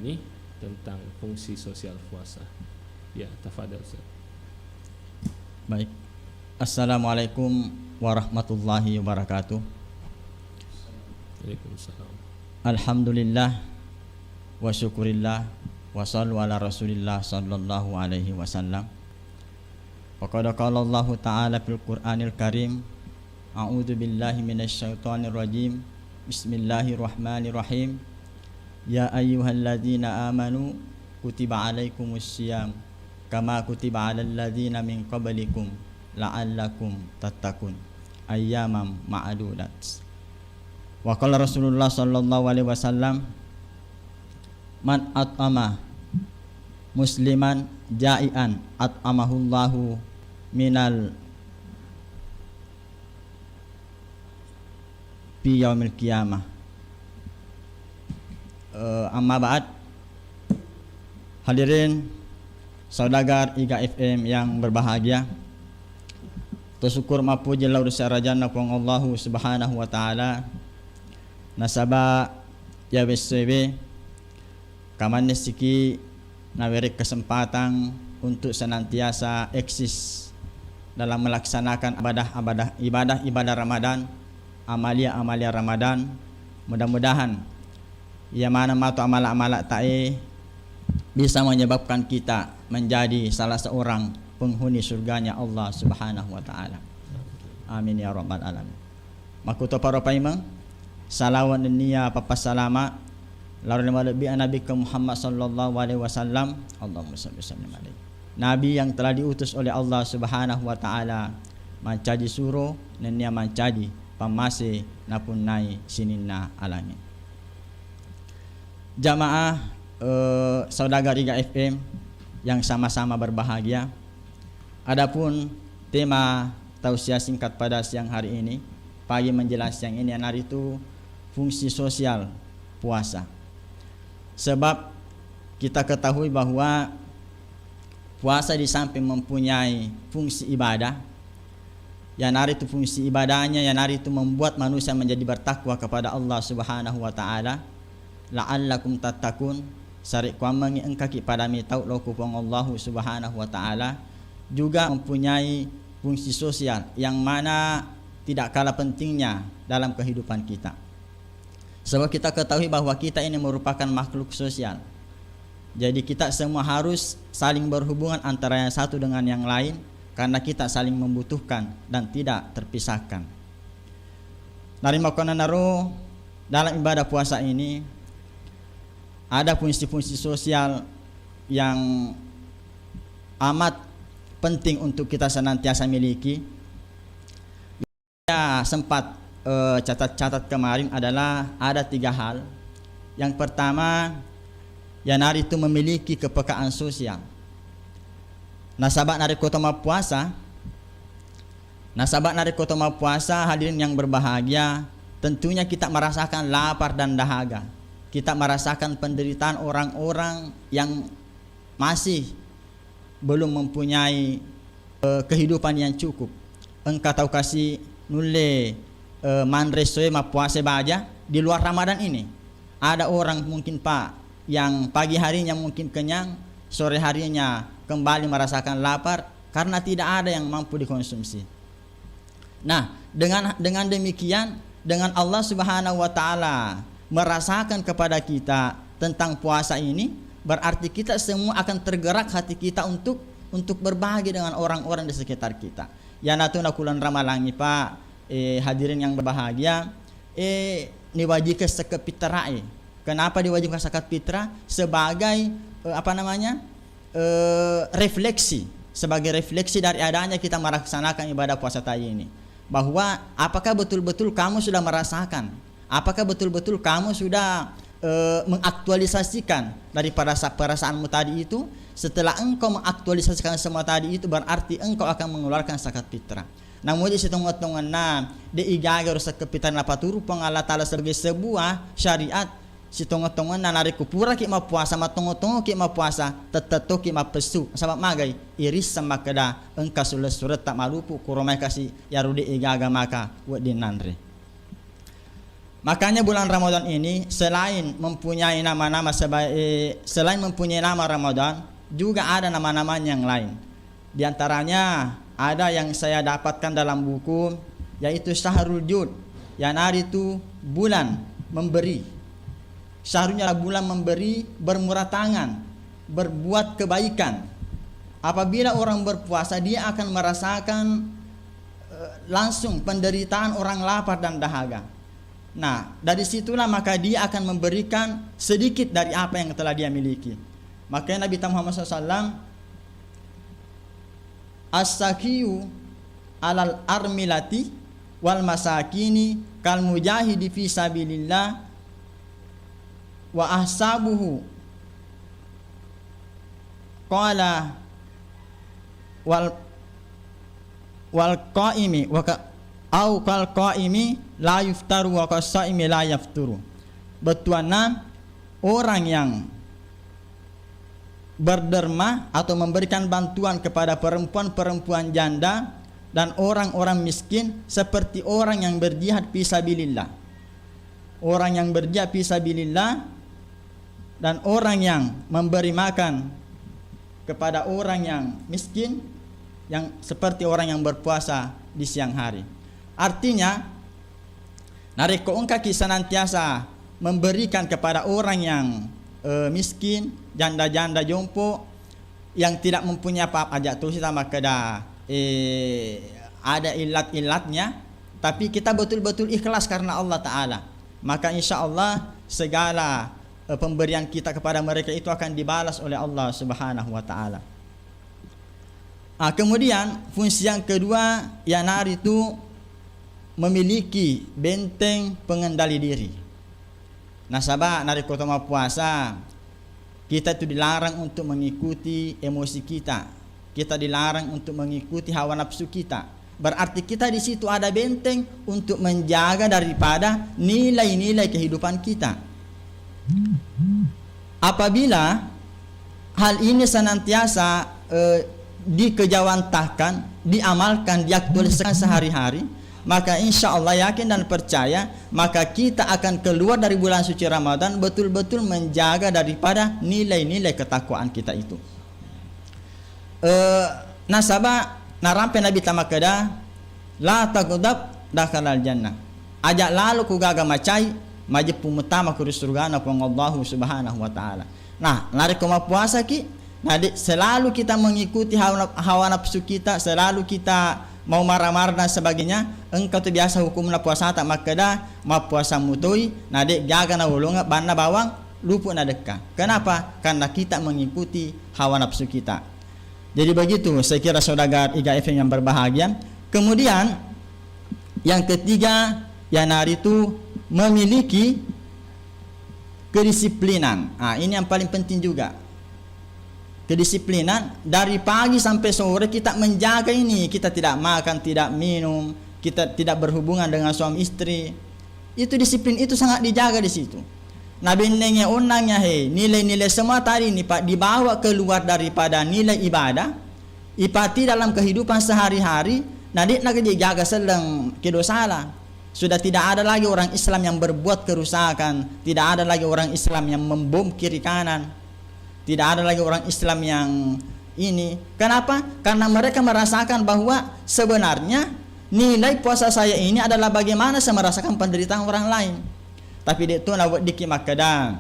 ini tentang fungsi sosial puasa. Ya, tafadhal Ustaz. Baik. Assalamualaikum warahmatullahi wabarakatuh. Waalaikumsalam. Alhamdulillah wa syukurillah wa sallu ala rasulillah sallallahu alaihi wasallam. Faqad qala Allah ta'ala fil Qur'anil Karim, a'udzu billahi minasy syaithanir rajim. Bismillahirrahmanirrahim. Ya ayyuhalladzina amanu kutiba alaikumus syiyam kama kutiba alal ladzina min qablikum la'allakum tattaqun ayyaman ma'dudat. Wa qala Rasulullah sallallahu alaihi wasallam, man at'ama musliman ja'ian at'amahullahu minal fi yaumil qiyamah. Amma ba'd, hadirin saudagar IGA FM yang berbahagia, tersyukur mapuji lahu syarajanna pong Allah subhanahu wa ta'ala nasaba ya WSW kaman siki naweri kesempatan untuk senantiasa eksis dalam melaksanakan ibadah Ramadan, amalia Ramadan. Mudah-mudahan ya mana matu amala ta'i bisa menyebabkan kita menjadi salah seorang penghuni surganya Allah subhanahu wa ta'ala. Amin ya rabbal alamin. Makuto para paimang salawan niya papasalama lalu lebih Nabi ke Muhammad sallallahu alaihi wasallam. Allahumma shalli wa sallim alaihi. Nabi yang telah diutus oleh Allah subhanahu wa ta'ala menjadi suruh dan dia menjadi pamase napunai sininna alamin. Jamaah saudagar IGA FM yang sama-sama berbahagia. Adapun tema tausiah singkat pada siang hari ini, pagi menjelang siang ini, hari itu fungsi sosial puasa. Sebab kita ketahui bahwa puasa di samping mempunyai fungsi ibadah, yang hari itu fungsi ibadahnya, yang hari itu membuat manusia menjadi bertakwa kepada Allah subhanahu wa ta'ala. La'allakum tattaqun, sarik kuamangi engkaki pada mitau lokupong Allah subhanahu wa ta'ala, juga mempunyai fungsi sosial yang mana tidak kalah pentingnya dalam kehidupan kita. Sebab kita ketahui bahwa kita ini merupakan makhluk sosial. Jadi kita semua harus saling berhubungan antara yang satu dengan yang lain, karena kita saling membutuhkan dan tidak terpisahkan. Narimakona naru dalam ibadah puasa ini ada fungsi-fungsi sosial yang amat penting untuk kita senantiasa miliki. Ya, sempat catat kemarin adalah ada 3 hal. Yang pertama, yang hari itu memiliki kepekaan sosial. Nasabak nari kotoma puasa, hadirin yang berbahagia, tentunya kita merasakan lapar dan dahaga. Kita merasakan penderitaan orang-orang yang masih belum mempunyai kehidupan yang cukup. Engkau tahu kasih nulle manresoe ma puasa baja di luar Ramadan ini. Ada orang mungkin Pak yang pagi harinya mungkin kenyang, sore harinya kembali merasakan lapar karena tidak ada yang mampu dikonsumsi. Nah, dengan demikian, dengan Allah Subhanahu wa taala merasakan kepada kita tentang puasa ini, berarti kita semua akan tergerak hati kita untuk berbagi dengan orang-orang di sekitar kita. Ya natuna kulan ramalangi Pak, hadirin yang berbahagia, diwajibkan zakat fitrah. Kenapa diwajibkan zakat fitrah? Sebagai refleksi, sebagai refleksi dari adanya kita melaksanakan ibadah puasa tadi ini. Bahwa apakah betul-betul kamu sudah merasakan, apakah betul-betul kamu sudah mengaktualisasikan daripada perasaanmu tadi itu. Setelah engkau mengaktualisasikan semua tadi itu, berarti engkau akan mengeluarkan zakat fitrah. Namun di setengah-tengah di igagar zakat fitrah napaturu Allah Ta'ala sebagai sebuah syariat. Setengah-tengah nari kupura ki ma puasa, matong-tong ki ma puasa, teteto ki ma pesu. Sabab magai iris sama kada engkau surat tak malupu kuromai kasih yarudi igaga maka wadin nanre. Makanya bulan Ramadan ini selain mempunyai selain mempunyai nama Ramadan, juga ada nama-nama yang lain. Di antaranya ada yang saya dapatkan dalam buku, yaitu Syahrul Jud, yang hari itu bulan memberi. Syahrulnya bulan memberi, bermurah tangan, berbuat kebaikan. Apabila orang berpuasa, dia akan merasakan langsung penderitaan orang lapar dan dahaga. Nah, dari situlah maka dia akan memberikan sedikit dari apa yang telah dia miliki. Makanya Nabi Muhammad SAW, as-sakiyu alal armilati wal masakini kal mujahidi fi sabilillah wa ahsabuhu qala wal qaimi wa au kal qaimi la yuftaru wa qasaimi la yafturu. Betuanan orang yang berderma atau memberikan bantuan kepada perempuan-perempuan janda dan orang-orang miskin seperti orang yang berjihad fisabilillah. Orang yang berjihad fisabilillah dan orang yang memberi makan kepada orang yang miskin yang seperti orang yang berpuasa di siang hari. Artinya, nareko kaki senantiasa memberikan kepada orang yang miskin, janda-janda jompo yang tidak mempunyai apa-apa aja terus sama keda ada ilat-ilatnya, tapi kita betul-betul ikhlas karena Allah Ta'ala, maka insya Allah segala pemberian kita kepada mereka itu akan dibalas oleh Allah Subhanahu wa Ta'ala. Kemudian fungsi yang kedua, yang hari itu memiliki benteng pengendali diri. Nasabah nari kotoma puasa, kita itu dilarang untuk mengikuti emosi kita. Kita dilarang untuk mengikuti hawa nafsu kita. Berarti kita di situ ada benteng untuk menjaga daripada nilai-nilai kehidupan kita. Apabila hal ini senantiasa dikejawantahkan, diamalkan, diaktualisasikan sehari-hari, maka insya Allah yakin dan percaya, maka kita akan keluar dari bulan suci Ramadan betul-betul menjaga daripada nilai-nilai ketakwaan kita itu. Nasabah narampe Nabi tamakada la tagudab dakhalal jannah. Ajak lalu ku gaga macai majib pumutama ku surga na Allah Subhanahu wa Ta'ala. Nah, lari koma puasa ki, nah selalu kita mengikuti hawa nafsu kita, selalu kita mau marah-marah dan sebagainya. Engkau tu biasa hukum na puasa tak makada ma puasa mutui na dek jaga na ulunga banna bawang lupu na dekka. Kenapa? Karena kita mengikuti hawa nafsu kita. Jadi begitu saya kira saudagar IGA FM yang berbahagia. Kemudian yang ketiga, yang hari itu memiliki kedisiplinan. Ini yang paling penting juga. Kedisiplinan dari pagi sampai sore kita menjaga ini, kita tidak makan, tidak minum, kita tidak berhubungan dengan suami istri. Itu disiplin itu sangat dijaga di situ. Nabi nengnya unangnya nilai-nilai semua tadi ini Pak dibawa keluar daripada nilai ibadah, ipati dalam kehidupan sehari-hari. Nadik nak dijaga selang kedosala. Sudah tidak ada lagi orang Islam yang berbuat kerusakan, tidak ada lagi orang Islam yang membom kiri kanan. Tidak ada lagi orang Islam yang ini. Kenapa? Karena mereka merasakan bahwa sebenarnya nilai puasa saya ini adalah bagaimana saya merasakan penderitaan orang lain. Tapi dia tu nak diki makada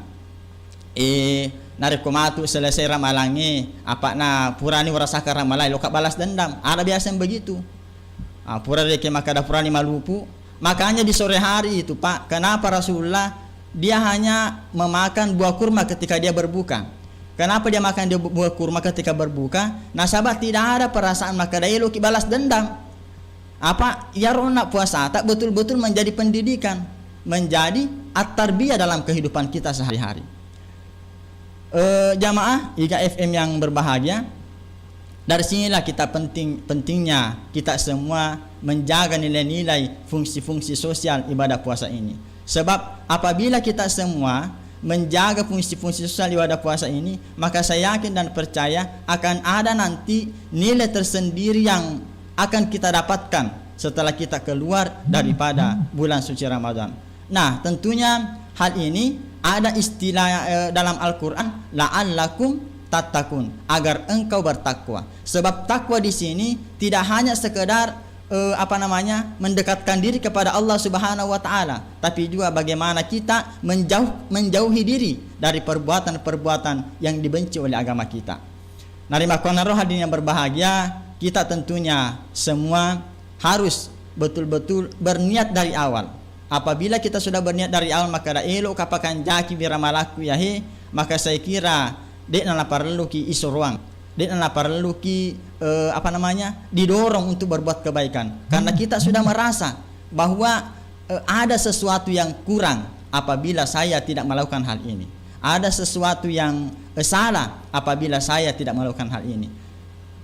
narikomatu selesai ramalangi apa na purani merasakan ramalai lo balas dendam. Ada biasa yang begitu. Pura diki makada purani malupu. Makanya di sore hari itu Pak, kenapa Rasulullah dia hanya memakan buah kurma ketika dia berbuka? Kenapa dia makan buah kurma ketika berbuka? Nasabah tidak ada perasaan maka daya luki balas dendam. Apa? Ya rona puasa tak betul-betul menjadi pendidikan, menjadi at-tarbiyah dalam kehidupan kita sehari-hari. Jamaah IGA FM yang berbahagia, dari sinilah kita pentingnya kita semua menjaga nilai-nilai fungsi-fungsi sosial ibadah puasa ini. Sebab apabila kita semua menjaga fungsi-fungsi sosial ibadah puasa ini, maka saya yakin dan percaya akan ada nanti nilai tersendiri yang akan kita dapatkan setelah kita keluar daripada bulan suci Ramadan. Nah, tentunya hal ini ada istilah dalam Al-Qur'an, la'allakum tattaqun, agar engkau bertakwa. Sebab takwa di sini tidak hanya sekedar mendekatkan diri kepada Allah Subhanahu wa taala, tapi juga bagaimana kita menjauhi diri dari perbuatan-perbuatan yang dibenci oleh agama kita. Narimakona roh hadirin yang berbahagia, kita tentunya semua harus betul-betul berniat dari awal. Apabila kita sudah berniat dari awal, maka da elok kapakan jaki biramalaku yahe, maka saya kira dek nala perlu ki isuruang, dek nala perlu ki didorong untuk berbuat kebaikan, karena kita sudah merasa bahwa ada sesuatu yang kurang apabila saya tidak melakukan hal ini, ada sesuatu yang salah apabila saya tidak melakukan hal ini.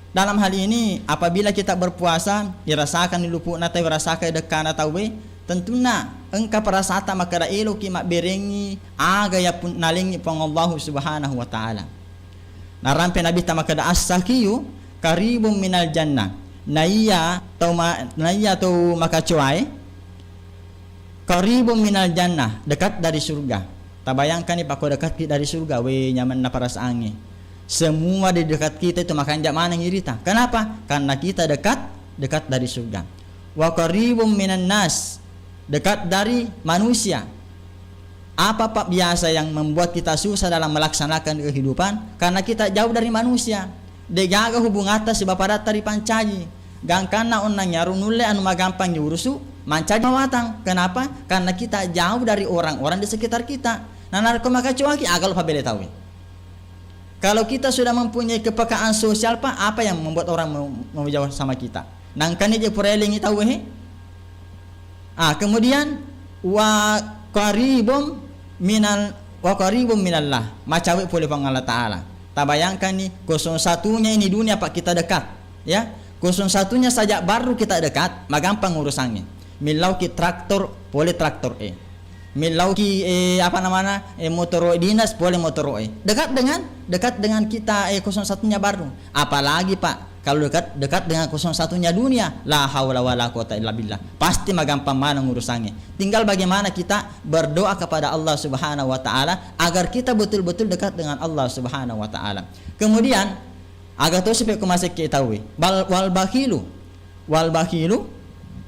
Dalam hal ini, apabila kita berpuasa, dirasakan dilupukna atau dirasakan dekana tawe, tentunya engkau perasaan maka da elo ki mak berengi aga ya pun nalingi pang Allah Subhanahu wa taala. Narampe nabi ta maka da as-sakiyu qaribum minal jannah. Naiya tau maka cuai qaribum minal jannah, dekat dari surga. Tabayangkan ni pako dekat dari surga we nyaman na perasaannya. Semua di dekat kita itu makan jak mana ngirita. Kenapa? Karena kita dekat dari surga. Wa qaribum minan nas, dekat dari manusia. Apa pak biasa yang membuat kita susah dalam melaksanakan kehidupan? Karena kita jauh dari manusia. Degaga hubungata si bapak datari pancaji. Gangkana onang nyaru nulle anu magampang diurusu mancaji mawatang. Kenapa? Karena kita jauh dari orang-orang di sekitar kita. Nah narko maka cuaki agal pa bele tahu. Kalau kita sudah mempunyai kepekaan sosial pak, apa yang membuat orang mau jauh sama kita? Nangkani je purelingi tahu he? Kemudian wa qaribum minallah, macawe boleh pang Allah Taala. Tabayangkan nih 01-nya ini dunia pak kita dekat, ya. 01-nya saja baru kita dekat, magampang urusannya. Milau ki traktor boleh traktor milau ki motor dinas boleh motor dekat dengan kita 01-nya baru. Apalagi pak kalau dekat dengan 01-nya dunia, la haula wala quwata illa billah, pasti magampang mana urusannya. Tinggal bagaimana kita berdoa kepada Allah Subhanahu wa taala agar kita betul-betul dekat dengan Allah Subhanahu wa taala. Kemudian agak tu sampai masih kita tahu wal bakhilu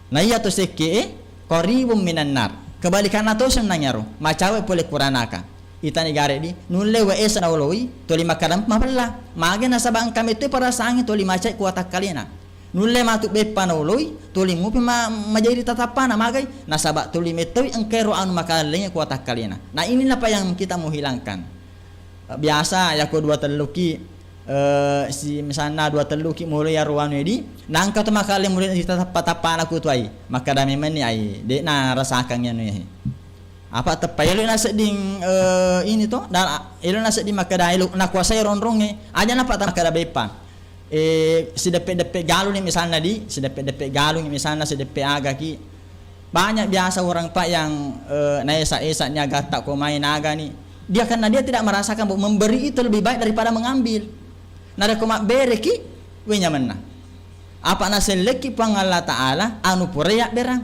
na iya to sekke qaribum minan nar. Kebalikan na to nanyaro macawe pole kuranaka itani gare di nulle wa esa nawloi to lima kadam mapalla mage na sabang kami tu para sangi to lima cai kuatak kalena nulle matu be panawloi to limu pima majadi tatapana magai na sabak to limetoi engkero anu makalenya kuatak kalena. Nah inilah apa yang kita mau hilangkan. Biasa ya ko dua teluki si misalnya dua teluki mulai ya ruan wedi nangka tu makale mulai di tatapana ku tu ai maka dami meni ai de na rasakan nya nih apa tepai lu nasa ding ini to dan elu nasa di maka da elu na kuasa ronronge aja na patah maka da bepa si depe galu nih misalnya di si depe galu nih misalnya si depe aga ki banyak biasa orang pak yang na esa-esanya gata ko main aga nih dia karena dia tidak merasakan bahwa memberi itu lebih baik daripada mengambil. Nada ko mak bereki we nyaman na apa na seleki pang Allah Taala anu pureya berang.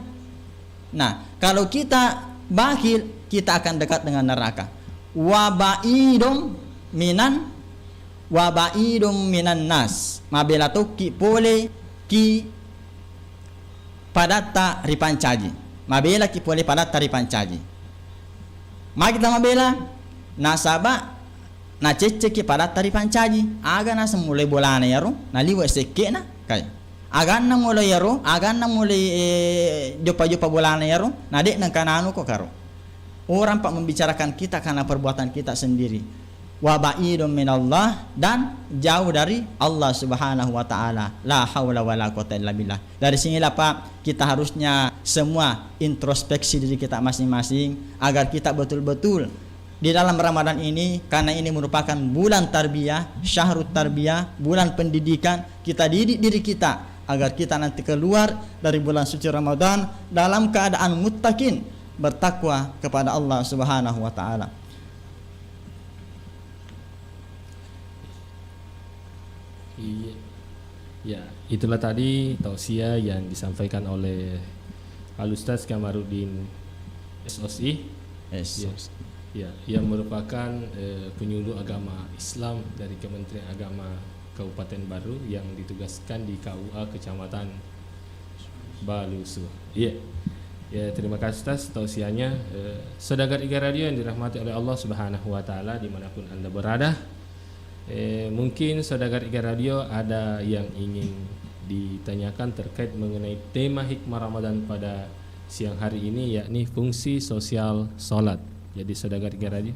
Nah kalau kita bakhil kita akan dekat dengan neraka. Wabaidum minan nas. Mabela toki pole ki padatta ripancaji. Mabela ki pole padatta ripancaji. Magita mabela nasaba na cece ki padatta ripancaji. Aga na semulai bolana yaro na liwa sekke na kay. Agan na mulai yaro, agan na mulai jopa-jopa bolana yaro, na dek nang kananu ko karo. Orang pak membicarakan kita karena perbuatan kita sendiri. Wa ba'idum minallah, dan jauh dari Allah Subhanahu wa taala. La haula wala quwata illa billah. Dari sinilah pak kita harusnya semua introspeksi diri kita masing-masing agar kita betul-betul di dalam Ramadan ini, karena ini merupakan bulan tarbiyah, syahrut tarbiyah, bulan pendidikan, kita didik diri kita agar kita nanti keluar dari bulan suci Ramadan dalam keadaan muttaqin, bertakwa kepada Allah Subhanahu wa taala. Ya, itulah tadi tausiah yang disampaikan oleh Al Ustaz Kamarudin SOSI. Ya, ya, yang merupakan penyuluh agama Islam dari Kementerian Agama Kabupaten Baru yang ditugaskan di KUA Kecamatan Balusu. Iya. Ya, terima kasih atas tausiahnya. Saudagar IGA Radio yang dirahmati oleh Allah Subhanahu wa taala dimanapun Anda berada. Mungkin saudagar IGA Radio ada yang ingin ditanyakan terkait mengenai tema hikmah Ramadan pada siang hari ini, yakni fungsi sosial salat. Jadi saudagar IGA Radio,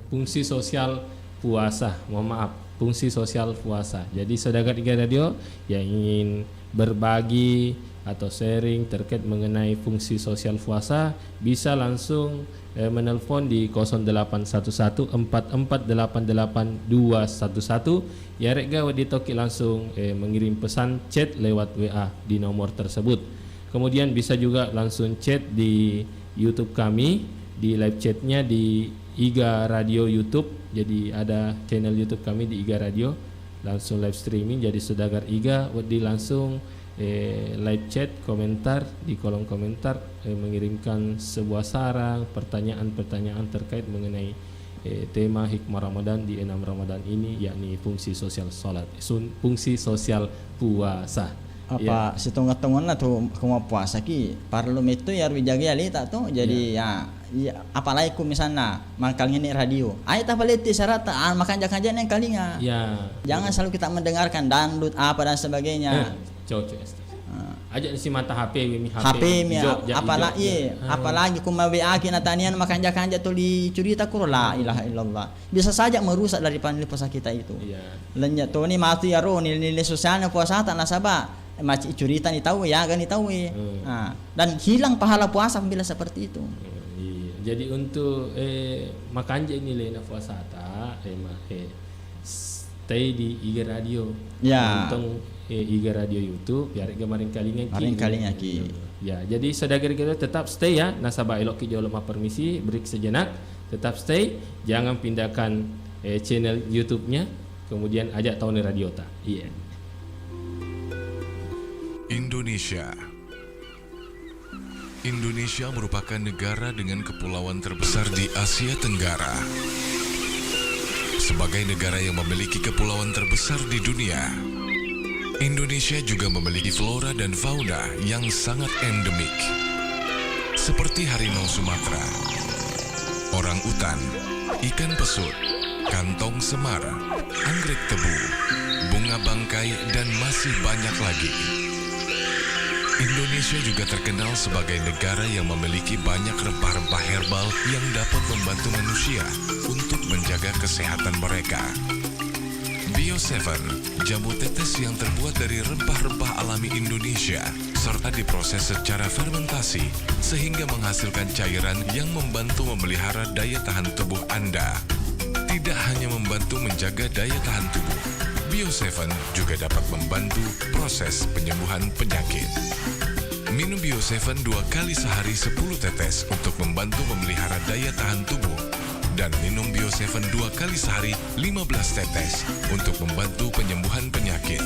fungsi sosial puasa. Mohon maaf, fungsi sosial puasa. Jadi saudagar IGA Radio yang ingin berbagi atau sharing terkait mengenai fungsi sosial puasa bisa langsung menelpon di 081144888211 ya rega di toki langsung mengirim pesan chat lewat WA di nomor tersebut. Kemudian bisa juga langsung chat di YouTube kami, di live chatnya di IGA Radio YouTube. Jadi ada channel YouTube kami di IGA Radio, langsung live streaming. Jadi saudagar IGA di langsung live chat, komentar di kolom komentar, mengirimkan sebuah saran, pertanyaan-pertanyaan terkait mengenai tema hikmah Ramadan di 6 Ramadan ini, yakni fungsi sosial salat, fungsi sosial puasa. Apa setengah-tengah lah tuh kuma puasa ki perlu itu ya jaga ya tak tuh jadi ya apalagi ku misalnya makalnya nih radio tak boleh syarat makan jangan yang kalinya jangan selalu kita mendengarkan dangdut apa dan sebagainya. Aja si mata HP apalagi kuma WA kina tanian makan jangan tuh dicurita kur la ilaha illallah bisa saja merusak dari puasa kita itu. Lenja tuh nih mati ya nilai sosialnya puasa tak nasabah macam cerita ni tahu ya, gani tahu dan hilang pahala puasa bila seperti itu. Jadi untuk makan je nilai puasa stay di IGA Radio. Untung IGA Radio YouTube biar kemarin kalinya ki. Ya, jadi saudagar kita tetap stay ya. Nasabah elok ki jauh lemah permisi, break sejenak, tetap stay, jangan pindahkan channel YouTube-nya, kemudian ajak tahun radio ta. Indonesia merupakan negara dengan kepulauan terbesar di Asia Tenggara. Sebagai negara yang memiliki kepulauan terbesar di dunia, Indonesia juga memiliki flora dan fauna yang sangat endemik, seperti harimau Sumatera, orang utan, ikan pesut, kantong semar, anggrek tebu, bunga bangkai, dan masih banyak lagi. Indonesia juga terkenal sebagai negara yang memiliki banyak rempah-rempah herbal yang dapat membantu manusia untuk menjaga kesehatan mereka. Bio7, jamu tetes yang terbuat dari rempah-rempah alami Indonesia, serta diproses secara fermentasi sehingga menghasilkan cairan yang membantu memelihara daya tahan tubuh Anda. Tidak hanya membantu menjaga daya tahan tubuh, Bio7 juga dapat membantu proses penyembuhan penyakit. Minum Bio7 2 kali sehari 10 tetes untuk membantu memelihara daya tahan tubuh. Dan minum Bio7 2 kali sehari 15 tetes untuk membantu penyembuhan penyakit.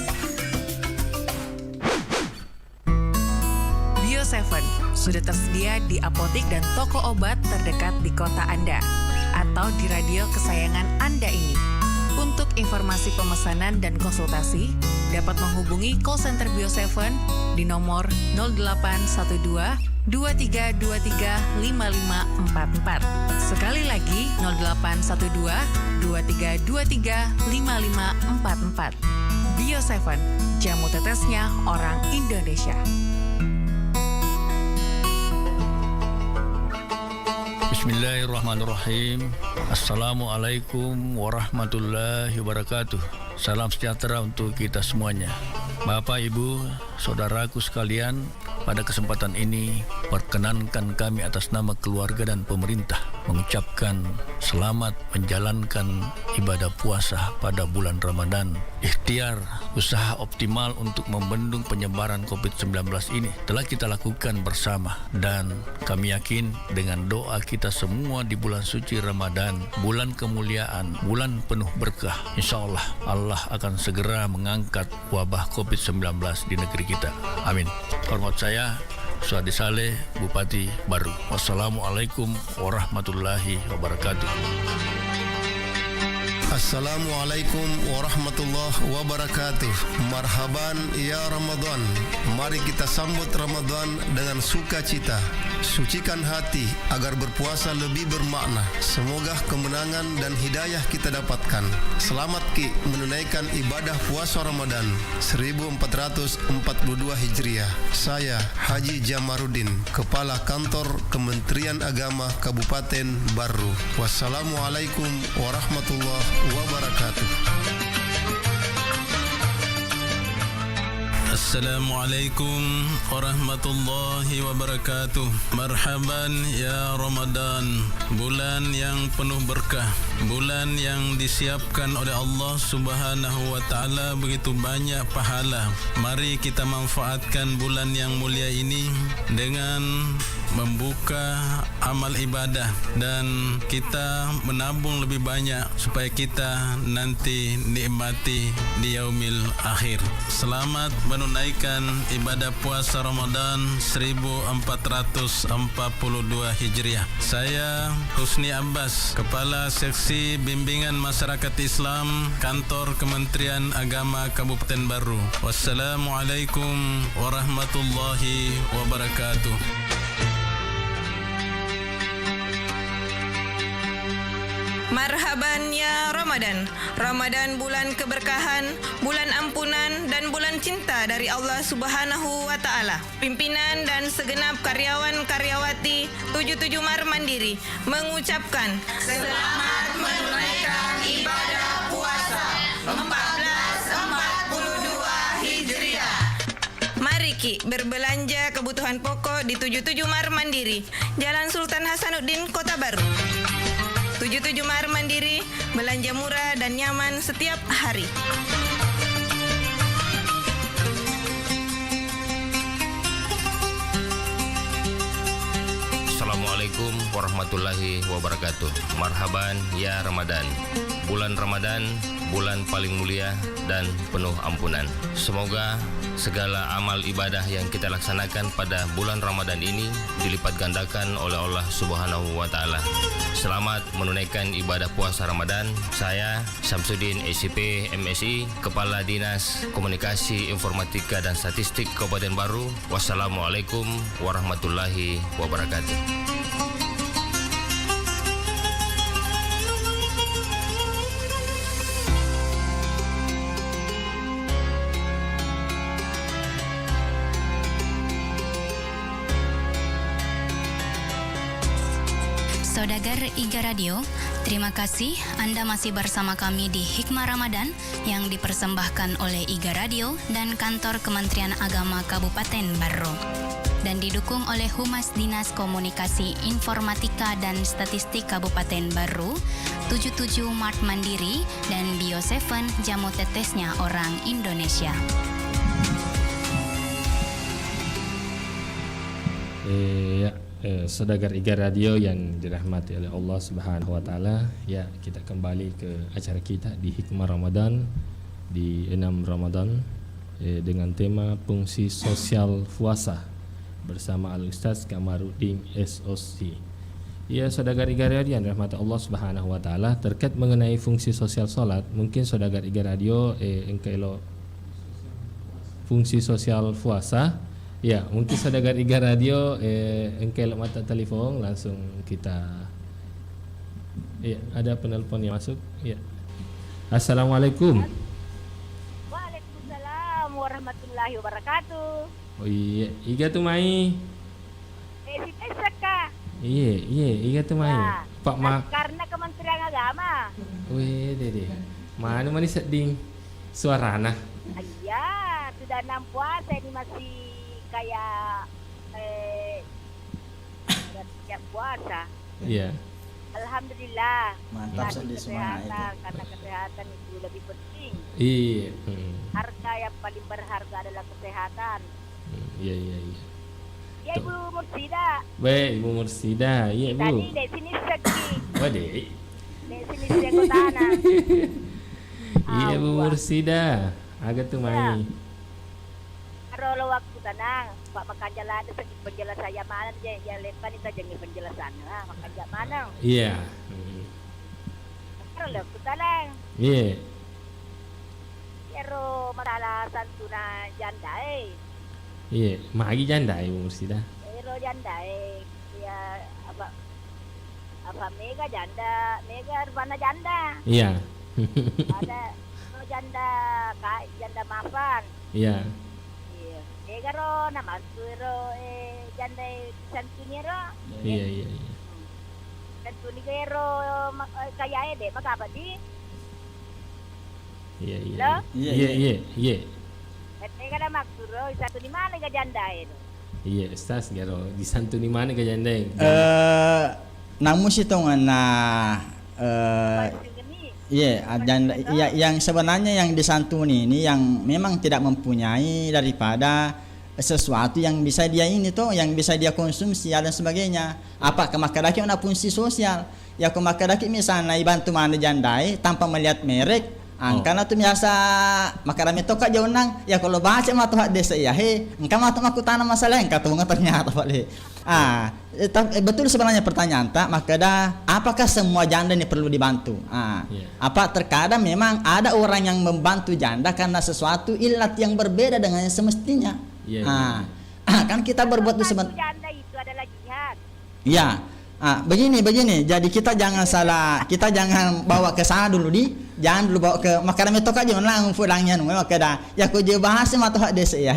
Bio7 sudah tersedia di apotik dan toko obat terdekat di kota Anda atau di radio kesayangan Anda ini. Untuk informasi pemesanan dan konsultasi, dapat menghubungi call center Bio7 di nomor 0812 2323 5544. Sekali lagi 0812 2323 5544. Bio7, jamu tetesnya orang Indonesia. Bismillahirrahmanirrahim. Assalamualaikum warahmatullahi wabarakatuh. Salam sejahtera untuk kita semuanya. Bapak, Ibu, saudaraku sekalian, pada kesempatan ini perkenankan kami atas nama keluarga dan pemerintah mengucapkan selamat menjalankan ibadah puasa pada bulan Ramadan. Ikhtiar usaha optimal untuk membendung penyebaran COVID-19 ini telah kita lakukan bersama, dan kami yakin dengan doa kita semua di bulan suci Ramadan, bulan kemuliaan, bulan penuh berkah, insya Allah Allah akan segera mengangkat wabah COVID-19 di negeri kita. Amin. Hormat saya Suadi Saleh, Bupati Baru. Wassalamualaikum warahmatullahi wabarakatuh. Assalamualaikum warahmatullahi wabarakatuh. Marhaban ya Ramadan. Mari kita sambut Ramadan dengan sukacita. Sucikan hati agar berpuasa lebih bermakna. Semoga kemenangan dan hidayah kita dapatkan. Selamat Ki menunaikan ibadah puasa Ramadan 1442 Hijriah. Saya Haji Jamaruddin, Kepala Kantor Kementerian Agama Kabupaten Baru. Wassalamualaikum warahmatullahi wabarakatuh. Assalamualaikum warahmatullahi wabarakatuh. Marhaban ya Ramadan, bulan yang penuh berkah, bulan yang disiapkan oleh Allah Subhanahu wa taala begitu banyak pahala. Mari kita manfaatkan bulan yang mulia ini dengan membuka amal ibadah dan kita menabung lebih banyak supaya kita nanti nikmati di yaumil akhir. Selamat menunaikan ibadah puasa Ramadan 1442 Hijriah. Saya Husni Abbas, Kepala Seksi Bimbingan Masyarakat Islam Kantor Kementerian Agama Kabupaten Baru. Wassalamualaikum warahmatullahi wabarakatuh. Marhaban ya Ramadan. Ramadan bulan keberkahan, bulan ampunan dan bulan cinta dari Allah Subhanahu wa taala. Pimpinan dan segenap karyawan-karyawati 77 Mar Mandiri mengucapkan selamat menunaikan ibadah puasa 1442 Hijriah. Mari Ki berbelanja kebutuhan pokok di 77 Mar Mandiri, Jalan Sultan Hasanuddin, Kota Baru. 77 Mar Mandiri, belanja murah dan nyaman setiap hari. Assalamualaikum warahmatullahi wabarakatuh. Marhaban ya Ramadan. Bulan Ramadan, bulan paling mulia dan penuh ampunan. Semoga segala amal ibadah yang kita laksanakan pada bulan Ramadan ini dilipat gandakan oleh Allah Subhanahu wa taala. Selamat menunaikan ibadah puasa Ramadan. Saya Samsudin SCP MSI, Kepala Dinas Komunikasi Informatika dan Statistik Kabupaten Baru. Wassalamualaikum warahmatullahi wabarakatuh. Saudagar Iga Radio, terima kasih Anda masih bersama kami di Hikmah Ramadan yang dipersembahkan oleh Iga Radio dan Kantor Kementerian Agama Kabupaten Baru dan didukung oleh Humas Dinas Komunikasi Informatika dan Statistik Kabupaten Baru, 77 Mart Mandiri, dan Bio7 Jamu Tetesnya Orang Indonesia. Saudagar Iga Radio yang dirahmati oleh Allah Subhanahu wa taala, ya, kita kembali ke acara kita di Hikmah Ramadan di 6 Ramadan dengan tema fungsi sosial puasa bersama Al-Ustaz Kamaruddin SOC. Ya, Saudagar Iga Radio yang dirahmati Allah Subhanahu wa taala, terkait mengenai fungsi sosial salat, mungkin Saudagar Iga Radio engkelo fungsi sosial puasa. Ya, mungkin Saudagar Iga Radio engkel mata telepon langsung kita. Ya, ada penelpon yang masuk. Ya. Assalamualaikum. Waalaikumsalam warahmatullahi wabarakatuh. Oh iya, Iga tuh mai. Si Tesaka. Iya, Iga tuh mai. Ya, Pak Mak. Karena Kementerian Agama. Wih, dede. Mana seding suarana? Iya, sudah 6 puasa ini masih kayak setiap puasa. Iya. Alhamdulillah. Mantap Karena di semangat itu. karena kesehatan itu lebih penting. Iya. Harga yang paling berharga adalah kesehatan. Iya. Ya Ibu Mursida. Baik, Ibu Mursida. Iya, Bu. Tadi di sini segi. Waduh. Di sini segi tanah. Iya, Bu Mursida. Agak tuh mai. Kalau waktu tenang, Pak makan jalan ada segi penjelas saya mana je, ya lepas ni saja ni penjelasan lah, makan jak mana. Iya. Kalau waktu tenang, Iya. Kero masalah santuna janda Iya, mari janda Ibu Mursidah. Kero janda ya apa mega janda, mega mana janda. Iya. Ada janda kak janda maafan. Iya. Mega ro nama ro janda santuni ro. Iya. Santuni kero kaya deh, maka apa di? Iya. Lo? Iya. Mega ada maksud ro santuni mana ga janda itu? Iya, Ustaz garo disantuni mana ke janda? Namun sih janda ya, yang sebenarnya yang disantuni ini yang memang tidak mempunyai daripada sesuatu yang bisa dia ini tuh, yang bisa dia konsumsi dan sebagainya. Apa kemakadaki una fungsi sosial. Ya kemakadaki misalnya bantu mana jandai tanpa melihat merek. Karena tu biasa makarami to ka jaunang ya kalau baca mah tuh desa ya engkau mah tuh aku tanam masalah engkau tuh ternyata balik. Betul sebenarnya pertanyaan tak maka dah apakah semua janda ini perlu dibantu? Apa terkadang memang ada orang yang membantu janda karena sesuatu ilat yang berbeda dengan yang semestinya. Kan kita berbuat sebenarnya janda itu adalah jihad. Ya. Begini. Jadi kita jangan salah, kita jangan bawa ke sana dulu jangan dulu bawa ke makanan itu aja lang pulangnya maka dah. Ya aku je bahas mah tuh desa ya.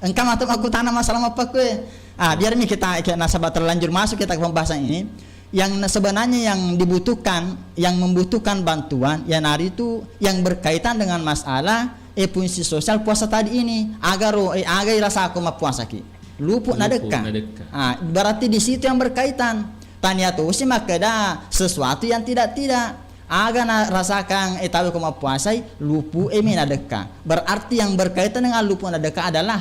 Engkau mah aku tanam masalah apa kue. Biar nih kita nasabah terlanjur masuk kita ke pembahasan ini. Yang sebenarnya yang dibutuhkan, yang membutuhkan bantuan yang hari itu yang berkaitan dengan masalah fungsi sosial puasa tadi ini agar rasa aku mah puasa ki. Luput nadeka. Berarti di situ yang berkaitan. Tanya tuh sih maka dah sesuatu yang tidak agar rasakan tahu kau puasai lupu nadeka. Berarti yang berkaitan dengan lupu nadeka adalah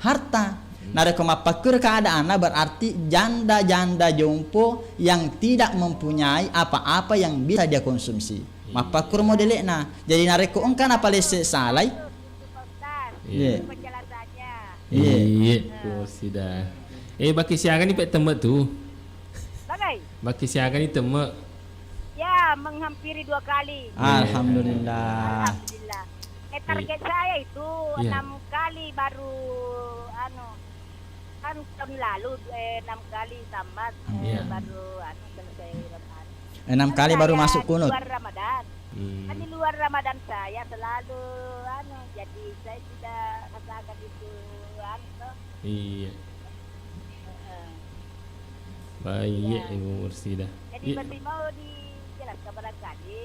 harta. Nareko mapakur keadaan berarti janda jompo yang tidak mempunyai apa-apa yang bisa dia konsumsi. Mapakur modelnya. Jadi nareko engkan apa lese salai? Iya. Penjelasannya. Iya. Sudah. Baki siaran ni pek tembak tu. Baki siaran ni tembak. Ya, menghampiri 2 kali. Alhamdulillah. Target saya itu 6 kali baru kan tahun lalu 6 kali tamat baru selesai Ramadan. 6 kali baru masuk kunut. Luar Ramadan. Kan di luar Ramadan saya selalu jadi saya tidak rasakan itu Iya. Baik Ibu Mursidah. Jadi masih mau dijelaskan barangkali.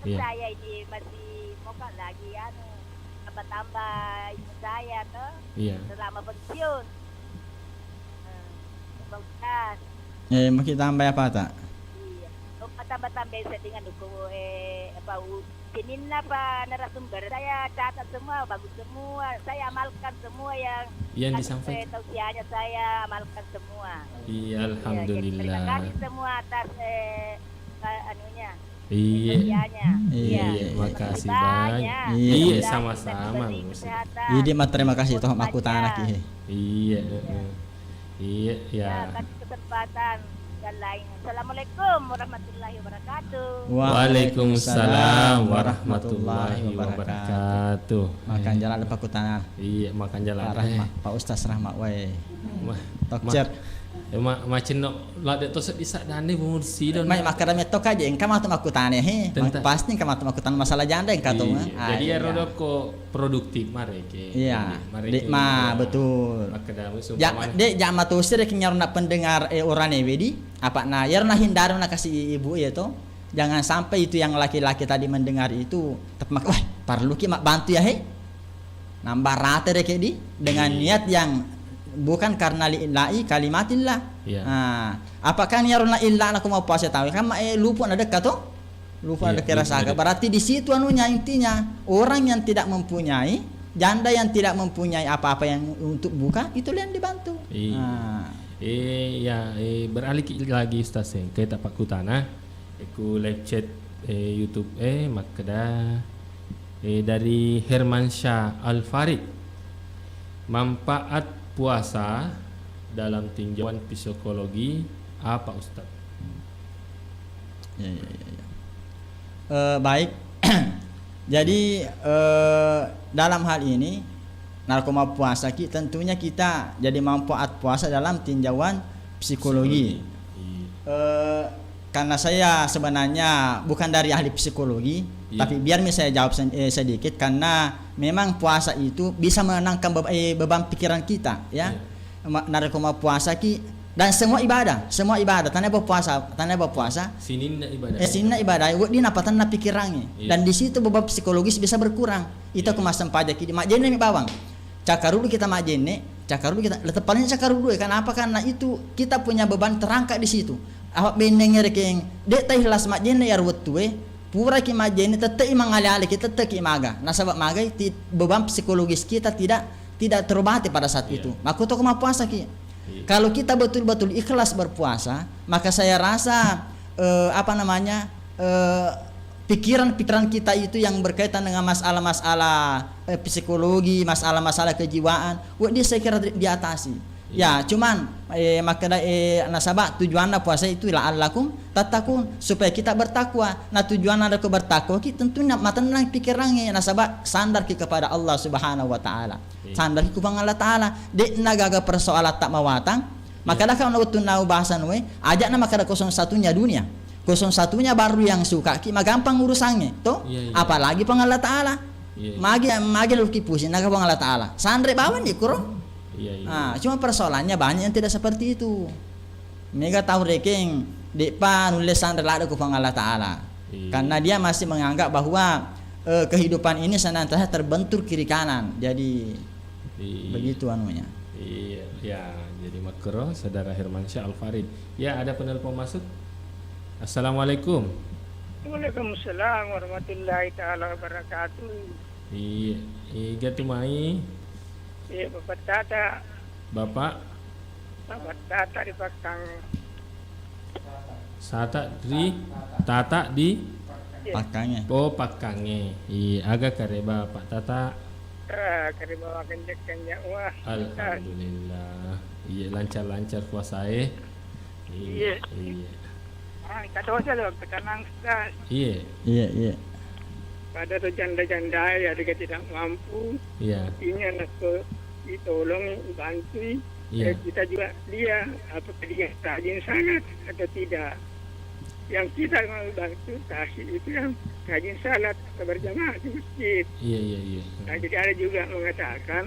Saya ini masih mau lagi tambah ilmu saya tuh. Selama pensiun. Bagus. Mau kita tambah apa tak? Iya. Tambah saya dengan dukung Senin narasumber saya catat semua bagus semua, saya amalkan semua yang disampaikan. Tausiahnya saya amalkan semua. Iya, alhamdulillah. Terima kasih semua atas anunya. Iya, makasih banyak. Iya, sama-sama. Jadi terima kasih toh aku tanah ki. Iya, ya. Kasih kesempatan dan lain. Assalamualaikum warahmatullahi wabarakatuh. Waalaikumsalam warahmatullahi wabarakatuh. Makan jalan lepas aku tanah. Iya, makan jalan. Pak Ustaz Rahmat wae. Tokcer. Macam nak lada tu bisa dane Mursi dan. Mai makan tok aja engkau mah aku tanya pasti engkau mah aku tanya masalah janda engkau tu mah. Jadi ya roda ko produktif mare ke. Iya. Dek mah betul. Dek jangan tu sih kenyaru nak pendengar orang wedi apa na ya na hindar na kasih ibu ya tu. Jangan sampai itu yang laki-laki tadi mendengar itu tepak wah perlu ki mak bantu ya nambah rata dek di dengan niat yang bukan karena lillahi kalimatillah. Apakah niaruna illa aku mau puasa tahu kan lupa ada dekat tuh lupa ada rasa berarti di situ anunya intinya orang yang tidak mempunyai janda yang tidak mempunyai apa-apa yang untuk buka itu yang dibantu. Beralih lagi Ustaz ke tapak kutana aku live chat YouTube makada dari Hermansyah Al Farid. Manfaat puasa dalam tinjauan psikologi apa Ustaz? Ya. Baik. Jadi dalam hal ini narkoma puasa tentunya kita jadi manfaat puasa dalam tinjauan psikologi. Karena saya sebenarnya bukan dari ahli psikologi, tapi biar saya jawab sedikit, karena memang puasa itu bisa menenangkan beban pikiran kita, ya. Narkoma puasa dan semua ibadah tanya berpuasa Sinina ibadah di napatan na pikirannya, dan di situ beban psikologis bisa berkurang. Itu kemasan pajak di majene mi bawang cakarudu kita majene kita letepalnya cakarudu. Kenapa? Karena itu kita punya beban terangkat di situ. Awak beneng rekeng dek teh las majene yar wetue pura ki majene tete imangale kita teki maga. Nah sebab maga beban psikologis kita tidak terobati pada saat itu. Maka to kema puasa ki. Kalau kita betul-betul ikhlas berpuasa, maka saya rasa pikiran-pikiran kita itu yang berkaitan dengan masalah-masalah psikologi, masalah-masalah kejiwaan, dia saya kira diatasi. Ya, cuman nasabah tujuannya puasa itu la'allakum tattaqun, supaya kita bertakwa. Nah tujuan ada ke bertakwa kita tentunya matenang pikirannya nasabah sandar kepada Allah Subhanahu wa taala. Sandar kepada Allah taala. Dek nagaga persoalan tak mawatang, maka dah kalau tunau bahasan we, ajak nama kada 01-nya dunia. 01-nya baru yang suka ki gampang urusannya. Toh? Apalagi pang Allah taala. Magi lu kipusin naga pang Allah taala. Sandre bawan di kurang. Cuma persoalannya banyak yang tidak seperti itu. Mega tahu rekeng depa nulis sandra lada ku Allah taala. Karena dia masih menganggap bahwa kehidupan ini senantiasa terbentur kiri kanan. Jadi begitu anunya. Ya, jadi makro Saudara Hermansyah Al-Farid. Ya, ada penelpon masuk. Assalamualaikum. Waalaikumsalam warahmatullahi taala wabarakatuh. Iya, tumai. Iya, Bapak Tata. Bapak Tata di Pakang. Tata di Pakangnya. Oh, Pakangnya. Iya, agak kareba Pak Tata. Kareba kenjek-kenjek wah. Alhamdulillah. Iya, lancar-lancar puasa Iya. Kata saya tenang Ustaz. Iya. Pada tu janda-janda ya dia tidak mampu. Ini anak ditolong bantu. Kita juga dia apakah dia rajin sangat atau tidak. Yang kita mau bantu kasih itu yang rajin salat berjamaah di masjid. Iya. Nah, jadi ada juga mengatakan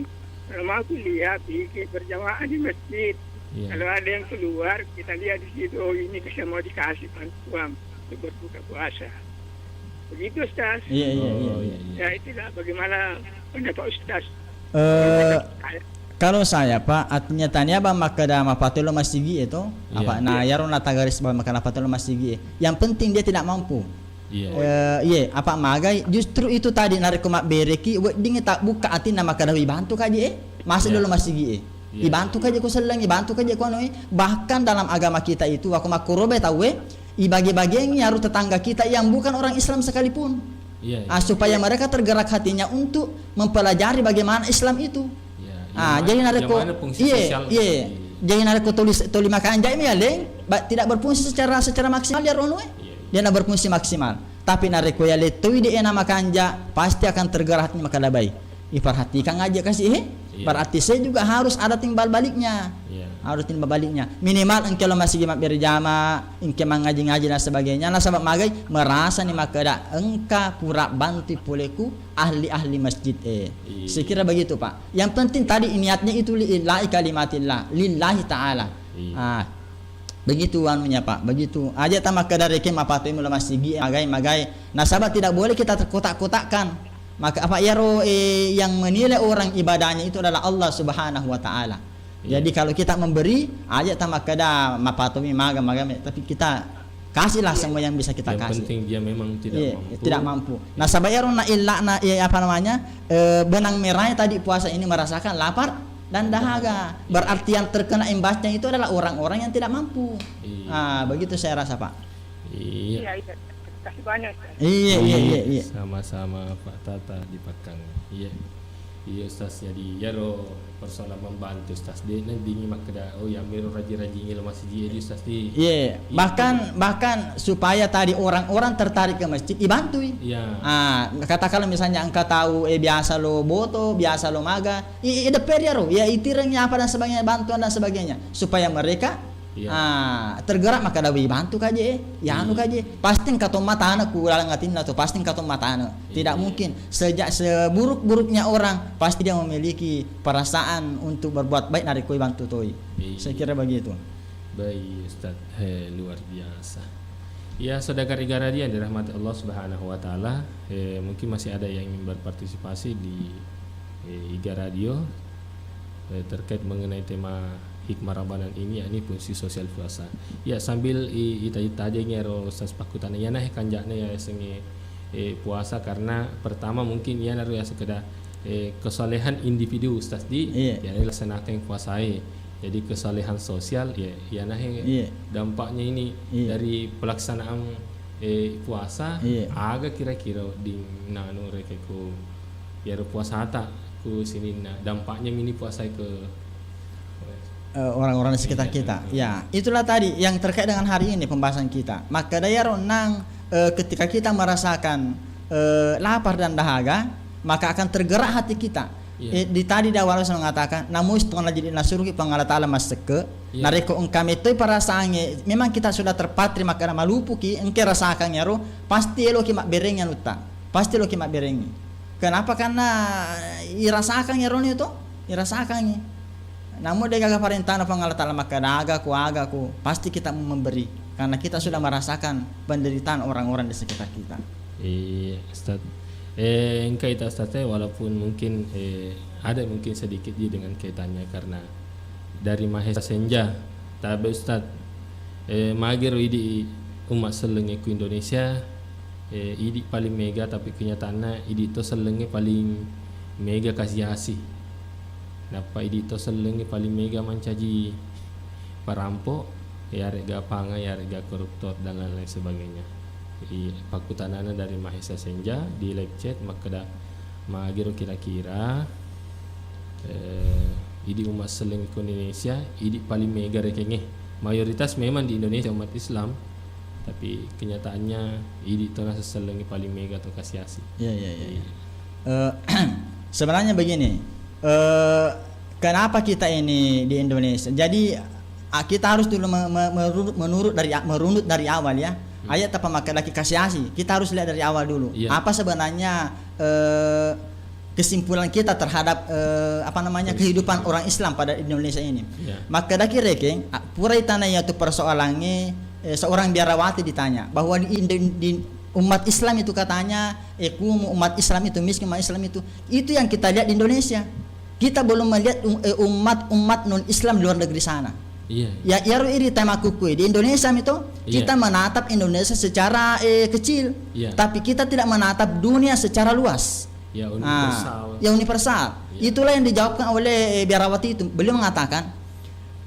kalau mau kuliah pergi berjamaah di masjid. Kalau ada yang keluar kita lihat di situ, oh ini bisa mau dikasih bantuan untuk berbuka puasa. Begitu Ustaz. Iya. Ya itulah bagaimana pendapat Ustaz. Kalau saya Pak, artinya tanya apa makada mapatelo masigi itu apa nah yaron tagaris ba makana patelo masigi. Yang penting dia tidak mampu. Apa magai justru itu tadi narik mak bereki ding tak buka atina makada bantu kaje masih dulu masigi. Dibantu kaje ko selang dibantu kaje ko bahkan dalam agama kita itu aku makurobe tahu ibagi-bagiannya harus tetangga kita yang bukan orang Islam sekalipun. Supaya mereka tergerak hatinya untuk mempelajari bagaimana Islam itu. Jadi nareko jadi nareko tulis makan jai ya leng tidak berfungsi secara maksimal ya ronwe. Dia nak berfungsi maksimal. Tapi nareko ya letui dia nama kanja pasti akan tergerak hatinya maka labai. Perhatikan aja kasih berarti saya juga harus ada timbal baliknya. Harus timbal baliknya. Minimal engke lo masih berjama, engke mengaji-ngaji dan sebagainya. Nah sebab magai merasa ni makada engka pura bantu poleku ahli-ahli masjid Sekira begitu Pak. Yang penting tadi niatnya itu lillahi kalimatillah, lillahi taala. Begitu anunya Pak, begitu. Aja ta makada reke mapatu mula masjid magai. Nah sebab tidak boleh kita terkotak-kotakkan. Maka apa yang menilai orang ibadahnya itu adalah Allah Subhanahu wa taala. Jadi kalau kita memberi aja tamak kada mapatomi maga tapi kita kasihlah semua yang bisa kita kasih. Yang penting dia memang tidak mampu. Nah sabayarun na illa na benang merahnya tadi puasa ini merasakan lapar dan dahaga. Berarti yang terkena imbasnya itu adalah orang-orang yang tidak mampu. Begitu saya rasa Pak. Iya. Kasih banyak. Iya. Sama-sama Pak Tata di Pakang. Iya. Iya Ustaz, jadi ya ro persoalan membantu Ustaz dia nanti mak keda ya miro raji-raji ngil masjid di Ustaz di. Iya, bahkan supaya tadi orang-orang tertarik ke masjid dibantu. Iya. Katakanlah misalnya engkau tahu biasa lo boto, biasa lo maga, deper ya ro, ya itirnya apa dan sebagainya, bantuan dan sebagainya supaya mereka tergerak maka dawi bantu kaje ya anu kaje pasti kato mata anak ku ngatin atau pasti kato mata anak tidak mungkin sejak seburuk-buruknya orang pasti dia memiliki perasaan untuk berbuat baik dari koi bantu toi. Saya kira begitu. Baik Ustaz, luar biasa. Ya saudara Igaradio yang dirahmati Allah Subhanahu wa taala, mungkin masih ada yang ingin berpartisipasi di Igaradio terkait mengenai tema hikmah Ramadan ini, yakni fungsi sosial puasa. Ya sambil ita-ita aja ngero Ustaz pakutan ya nah kanjakna ya senge puasa karena pertama mungkin ya naru ya sekedar kesalehan individu Ustaz di ya laksanakan puasai. Jadi kesalehan sosial ya nah dampaknya ini dari pelaksanaan puasa agak kira-kira di nanu rekeku ya puasa ta ku sini dampaknya mini puasa ke orang-orang di sekitar kita. Ya, itulah tadi yang terkait dengan hari ini pembahasan kita. Maka daya ronang ketika kita merasakan lapar dan dahaga, maka akan tergerak hati kita. Di tadi di awal saya mengatakan, namun setengah jadi nasuruhi pangala ta'ala maseke, nareko engkam itu perasaannya, memang kita sudah terpatri maka malupu ki, engke rasakan ya ro, pasti lo ki mak berengnya luta, pasti lo ki mak berengi. Kenapa? Karena irasakan ya ro itu, irasakannya. Namun dia gak perintah pangala ta'ala maka agaku pasti kita memberi karena kita sudah merasakan penderitaan orang-orang di sekitar kita. Iya Ustaz. Engkau itu Ustaz walaupun mungkin ada mungkin sedikit dia dengan kaitannya karena dari Mahesa Senja tapi Ustaz magero idi umat selenge ku Indonesia idi paling mega tapi kenyataannya idi to selenge paling mega kasih asih. Napa idito selenge paling mega mencaji perampok ya rega panga ya rega koruptor dan lain sebagainya. Jadi pakutanana dari Mahesa Senja di live chat maka dah magiro kira-kira idi umat selenge Indonesia idi paling mega rekenge. Mayoritas memang di Indonesia umat Islam tapi kenyataannya idi to selenge paling mega atau kasiasi. Ya. Sebenarnya begini. Kenapa kita ini di Indonesia? Jadi kita harus dulu merunut dari awal ya. Ayat apa maka lagi kasih. Kita harus lihat dari awal dulu. Apa sebenarnya kesimpulan kita terhadap kehidupan orang Islam pada Indonesia ini. Maka lagi rekeng pura tanah itu persoalannya seorang biarawati ditanya bahwa di umat Islam itu katanya umat Islam itu miskin, umat Islam itu yang kita lihat di Indonesia. Kita belum melihat umat non Islam di luar negeri sana. Ya iri tema kuku di Indonesia itu kita menatap Indonesia secara kecil, tapi kita tidak menatap dunia secara luas. Ya universal. Universal. Itulah yang dijawabkan oleh biarawati itu. Beliau mengatakan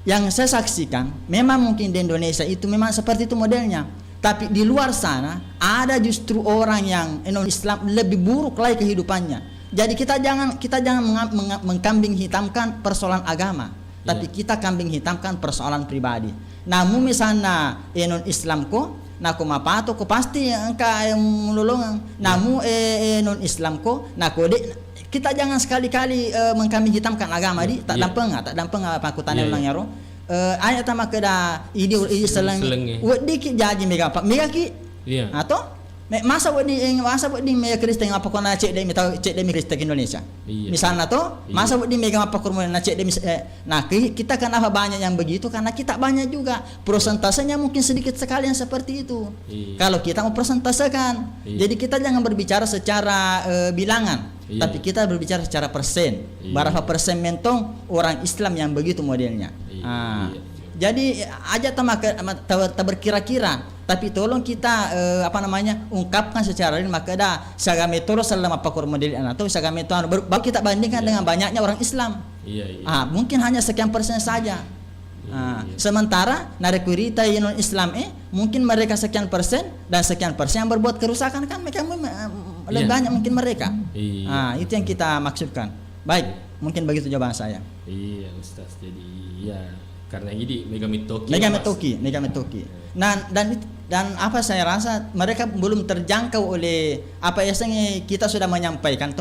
yang saya saksikan memang mungkin di Indonesia itu memang seperti itu modelnya. Tapi di luar sana ada justru orang yang non-Islam lebih buruk lagi kehidupannya. Jadi kita jangan mengkambing hitamkan persoalan agama, tapi kita kambing hitamkan persoalan pribadi. Namun misalnya non-Islam ko, naku mapato ko pasti engka mululungan. Namun non-Islam ko, naku kita jangan sekali-kali mengkambing hitamkan agama di tak dampeng apa aku tanya ulang ya ro. Ayat sama keda ini seleng wedi ki jaji mega ki atau masa wedi mega Kristen apa kona cek demi Kristen Indonesia misalnya tuh masa wedi mega apa kurma cek demi nah kita kan apa banyak yang begitu karena kita banyak juga persentasenya mungkin sedikit sekali yang seperti itu kalau kita mau persentasekan jadi kita jangan berbicara secara bilangan tapi kita berbicara secara persen berapa persen mentong orang Islam yang begitu modelnya. Jadi aja tak berkira-kira tapi tolong kita ungkapkan secara real maka dah sagame toro selama pakur model atau sagame itu baru kita bandingkan dengan banyaknya orang Islam. Mungkin hanya sekian persen saja. Sementara narekurita non Islam mungkin mereka sekian persen dan sekian persen yang berbuat kerusakan kan mereka lebih banyak mungkin mereka. Itu yang kita maksudkan. Baik, mungkin begitu jawaban saya. Iya Ustaz, jadi ya karena ini Megametoki. Dan apa saya rasa mereka belum terjangkau oleh apa yang kita sudah menyampaikan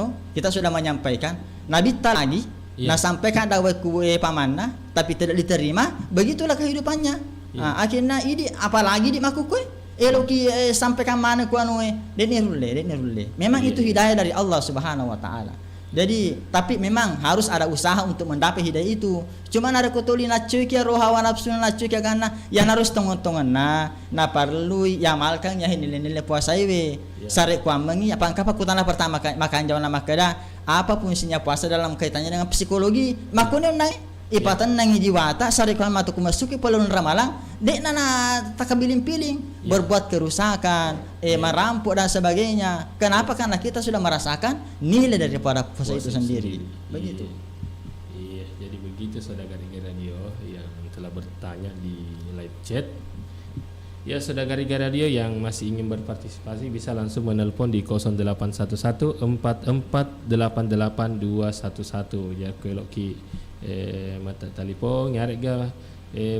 Nabi tak lagi nah sampaikan dakwaku pamanna tapi tidak diterima, begitulah kehidupannya. Akhirnya ini apalagi di makukui eloki sampaikan mana ku anu denirule. Memang itu hidayah dari Allah Subhanahu wa taala. Jadi tapi memang harus ada usaha untuk mendapat hidayah itu. Cuma ada kutuli na cuki roha wa nafsu na cuki gana yang harus tongon-tongon na perlu ya malkan ya nilai-nilai puasa iwe. Sare ku amangi apa angkapa kutana pertama makan jawan makada apa fungsinya puasa dalam kaitannya dengan psikologi. Makune nai ipatan nang jiwata sare ku matu kumasuki polon ramalang dek nana takabiling-piling berbuat kerusakan, merampok dan sebagainya. Kenapa? Karena kita sudah merasakan nilai daripada puasa itu sendiri. Begitu. Iya, jadi begitu saudara radio yang telah bertanya di live chat. Ya, saudara radio yang masih ingin berpartisipasi bisa langsung menelpon di 0811 4488 211. Ya, kelok ki mata telepon nyari ga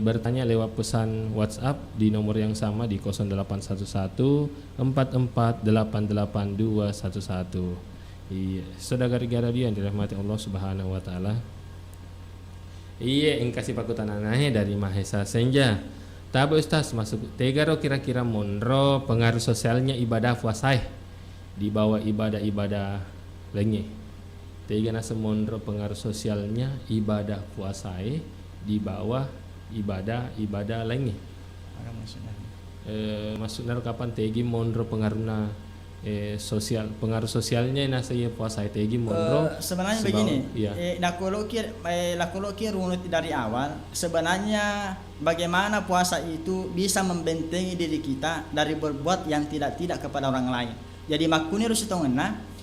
bertanya lewat pesan WhatsApp di nomor yang sama di 0811 4488 211. Iya, saudara radio yang dirahmati Allah Subhanahu wa taala. Iya, yang kasih pakutan anaknya dari Mahesa Senja. Tapi Ustaz masuk tegaro kira-kira monro pengaruh sosialnya ibadah puasa di bawah ibadah-ibadah lainnya. Tega nasa monro pengaruh sosialnya ibadah puasa di bawah ibadah lainnya. Maksudnya kapan tegi monro pengaruhna pengaruh sosialnya nasa ya puasa tegi monro. Sebenarnya begini, nakoloki runut dari awal. Sebenarnya bagaimana puasa itu bisa membentengi diri kita dari berbuat yang tidak kepada orang lain. Jadi makuni rusitongena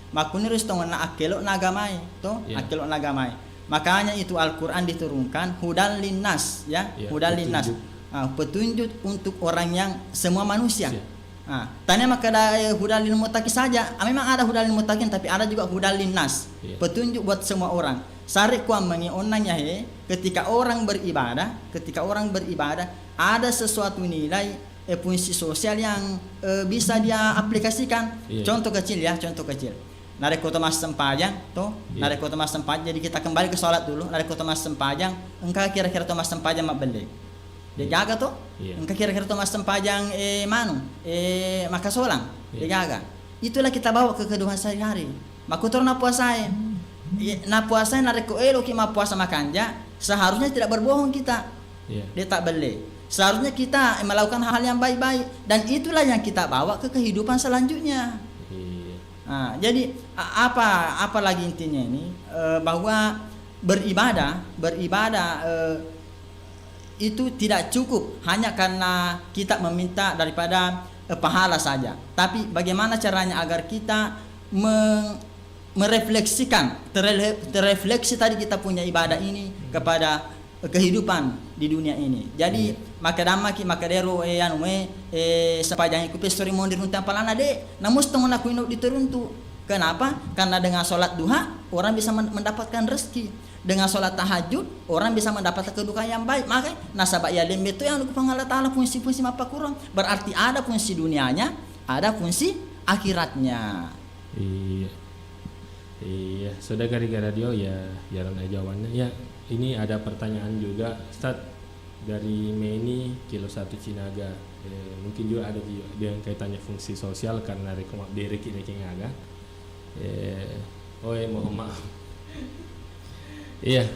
akelok nagamai akelok nagamai. Makanya itu Al-Quran diturunkan hudan linnas hudan linnas, petunjuk untuk orang yang semua manusia. Tanya maka ada hudan lil muttaqin saja. Memang ada hudan lil muttaqin tapi ada juga hudan linnas, petunjuk buat semua orang. Sari kuam mengonanya ketika orang beribadah ada sesuatu nilai fungsi sosial yang bisa dia aplikasikan. Contoh kecil. Narek kota mas sempajang narek kota mas sempajang. Jadi kita kembali ke sholat dulu. Narek kota mas sempajang, engkau kira-kira to mas sempajang mak beli. Dia jaga engkau kira-kira to mas sempajang maka solang. Dia jaga. Itulah kita bawa ke kehidupan sehari-hari. Makutor na puasa narek ko ki ma puasa makanja. Seharusnya tidak berbohong kita. Dia tak beli. Seharusnya kita melakukan hal yang baik-baik dan itulah yang kita bawa ke kehidupan selanjutnya. Jadi apa lagi intinya ini bahwa beribadah itu tidak cukup hanya karena kita meminta daripada pahala saja, tapi bagaimana caranya agar kita merefleksikan terrefleksi tadi kita punya ibadah ini kepada kehidupan di dunia ini. Jadi makadero sepanjang ikut story mondir untuk palana de namus tong aku ini diteruntu. Kenapa? Karena dengan sholat duha orang bisa mendapatkan rezeki. Dengan sholat tahajud orang bisa mendapatkan kedudukan yang baik. Maka nasabak ya lembe itu yang Allah Taala fungsi-fungsi apa kurang. Berarti ada fungsi dunianya, ada fungsi akhiratnya. Iya, saudara radio ya jawabannya ya. Ini ada pertanyaan juga Ustaz dari Meni Kilo 1 Cinaga. Mungkin juga ada yang kaitannya fungsi sosial karena dereki ngaga. Mohon maaf. Iya.